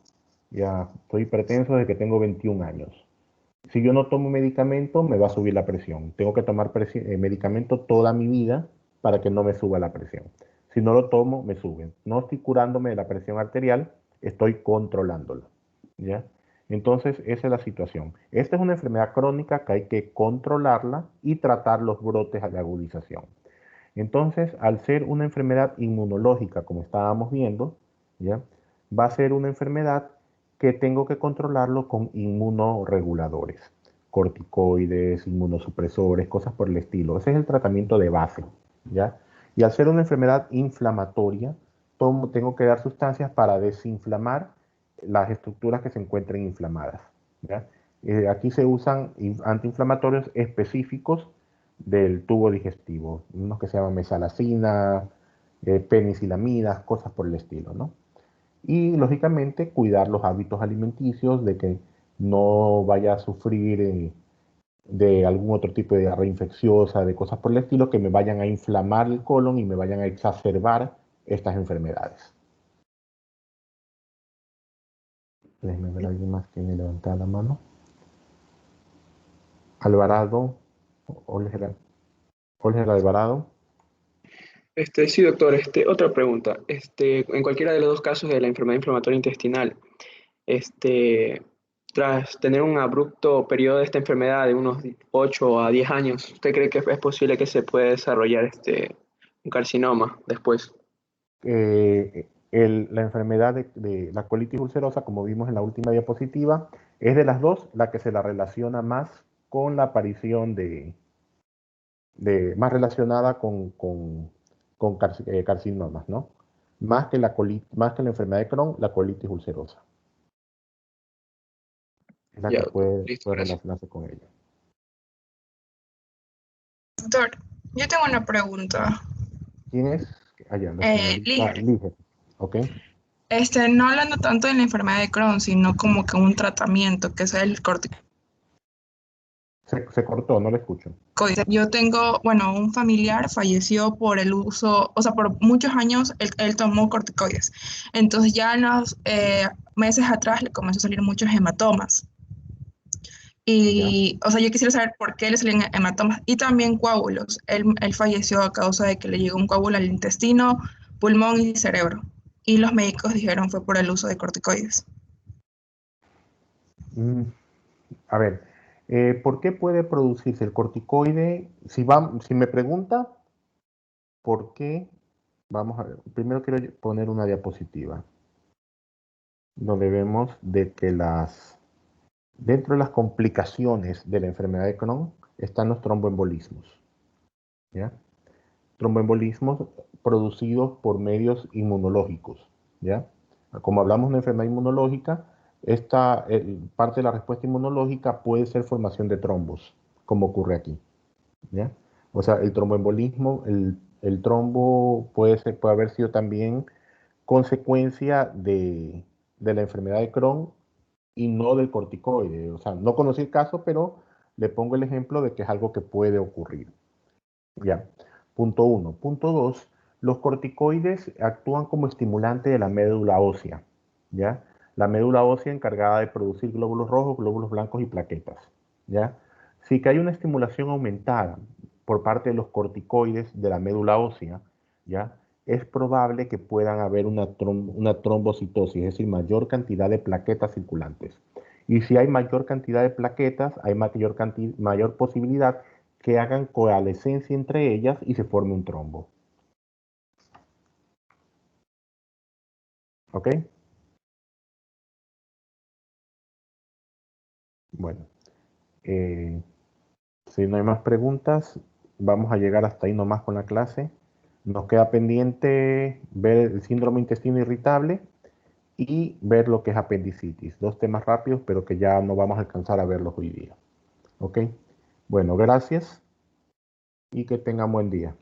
ya, soy hipertenso desde que tengo 21 años. Si yo no tomo medicamento, me va a subir la presión. Tengo que tomar medicamento toda mi vida para que no me suba la presión. Si no lo tomo, me sube. No estoy curándome de la presión arterial, estoy controlándola, ¿ya? Entonces, esa es la situación. Esta es una enfermedad crónica que hay que controlarla y tratar los brotes de agudización. Entonces, al ser una enfermedad inmunológica, como estábamos viendo, ¿ya? Va a ser una enfermedad que tengo que controlarlo con inmunoreguladores, corticoides, inmunosupresores, cosas por el estilo. Ese es el tratamiento de base, ¿ya? Y al ser una enfermedad inflamatoria, tengo que dar sustancias para desinflamar las estructuras que se encuentren inflamadas, ¿ya? Aquí se usan antiinflamatorios específicos del tubo digestivo, unos que se llaman mesalazina, penicilamidas, cosas por el estilo, ¿no? Y lógicamente cuidar los hábitos alimenticios, de que no vaya a sufrir de algún otro tipo de diarrea infecciosa, de cosas por el estilo que me vayan a inflamar el colon y me vayan a exacerbar estas enfermedades. Déjenme ver a alguien más que me levanta la mano. Alvarado, Olger Alvarado. Sí, doctor, otra pregunta. En cualquiera de los dos casos de la enfermedad inflamatoria intestinal, tras tener un abrupto periodo de esta enfermedad de unos 8 a 10 años, ¿usted cree que es posible que se pueda desarrollar un carcinoma después? La enfermedad de la colitis ulcerosa, como vimos en la última diapositiva, es de las dos la que se la relaciona más con la aparición más relacionada con carcinomas, ¿no? Más que la enfermedad de Crohn, la colitis ulcerosa. Es la que puede relacionarse con ella. Doctor, yo tengo una pregunta. ¿Quién es? Allá, la señorita Lige. ¿Ok? No hablando tanto de la enfermedad de Crohn, sino como que un tratamiento, que sea el corticoide. Se cortó, no le escucho. Yo tengo, bueno, un familiar falleció por el uso, o sea, por muchos años él tomó corticoides. Entonces ya en los meses atrás le comenzó a salir muchos hematomas. Y, o sea, yo quisiera saber por qué le salían hematomas y también coágulos. Él falleció a causa de que le llegó un coágulo al intestino, pulmón y cerebro. Y los médicos dijeron fue por el uso de corticoides. A ver, ¿por qué puede producirse el corticoide? Si me pregunta por qué, vamos a ver. Primero quiero poner una diapositiva donde vemos de que dentro de las complicaciones de la enfermedad de Crohn están los tromboembolismos, ¿ya? Tromboembolismos producidos por medios inmunológicos, ¿ya? Como hablamos de una enfermedad inmunológica, parte de la respuesta inmunológica puede ser formación de trombos, como ocurre aquí, ¿ya? O sea, el tromboembolismo, el trombo puede haber sido también consecuencia de la enfermedad de Crohn y no del corticoide. O sea, no conocí el caso, pero le pongo el ejemplo de que es algo que puede ocurrir. Ya, punto 1. Punto 2, los corticoides actúan como estimulante de la médula ósea, ¿ya? La médula ósea encargada de producir glóbulos rojos, glóbulos blancos y plaquetas, ¿ya? Si que hay una estimulación aumentada por parte de los corticoides de la médula ósea, ¿ya? es probable que puedan haber una trombocitosis, es decir, mayor cantidad de plaquetas circulantes. Y si hay mayor cantidad de plaquetas, hay mayor posibilidad que hagan coalescencia entre ellas y se forme un trombo. ¿Ok? Bueno, si no hay más preguntas, vamos a llegar hasta ahí nomás con la clase. Nos queda pendiente ver el síndrome intestino irritable y ver lo que es apendicitis. 2 temas rápidos, pero que ya no vamos a alcanzar a verlos hoy día. ¿Ok? Bueno, gracias y que tengan buen día.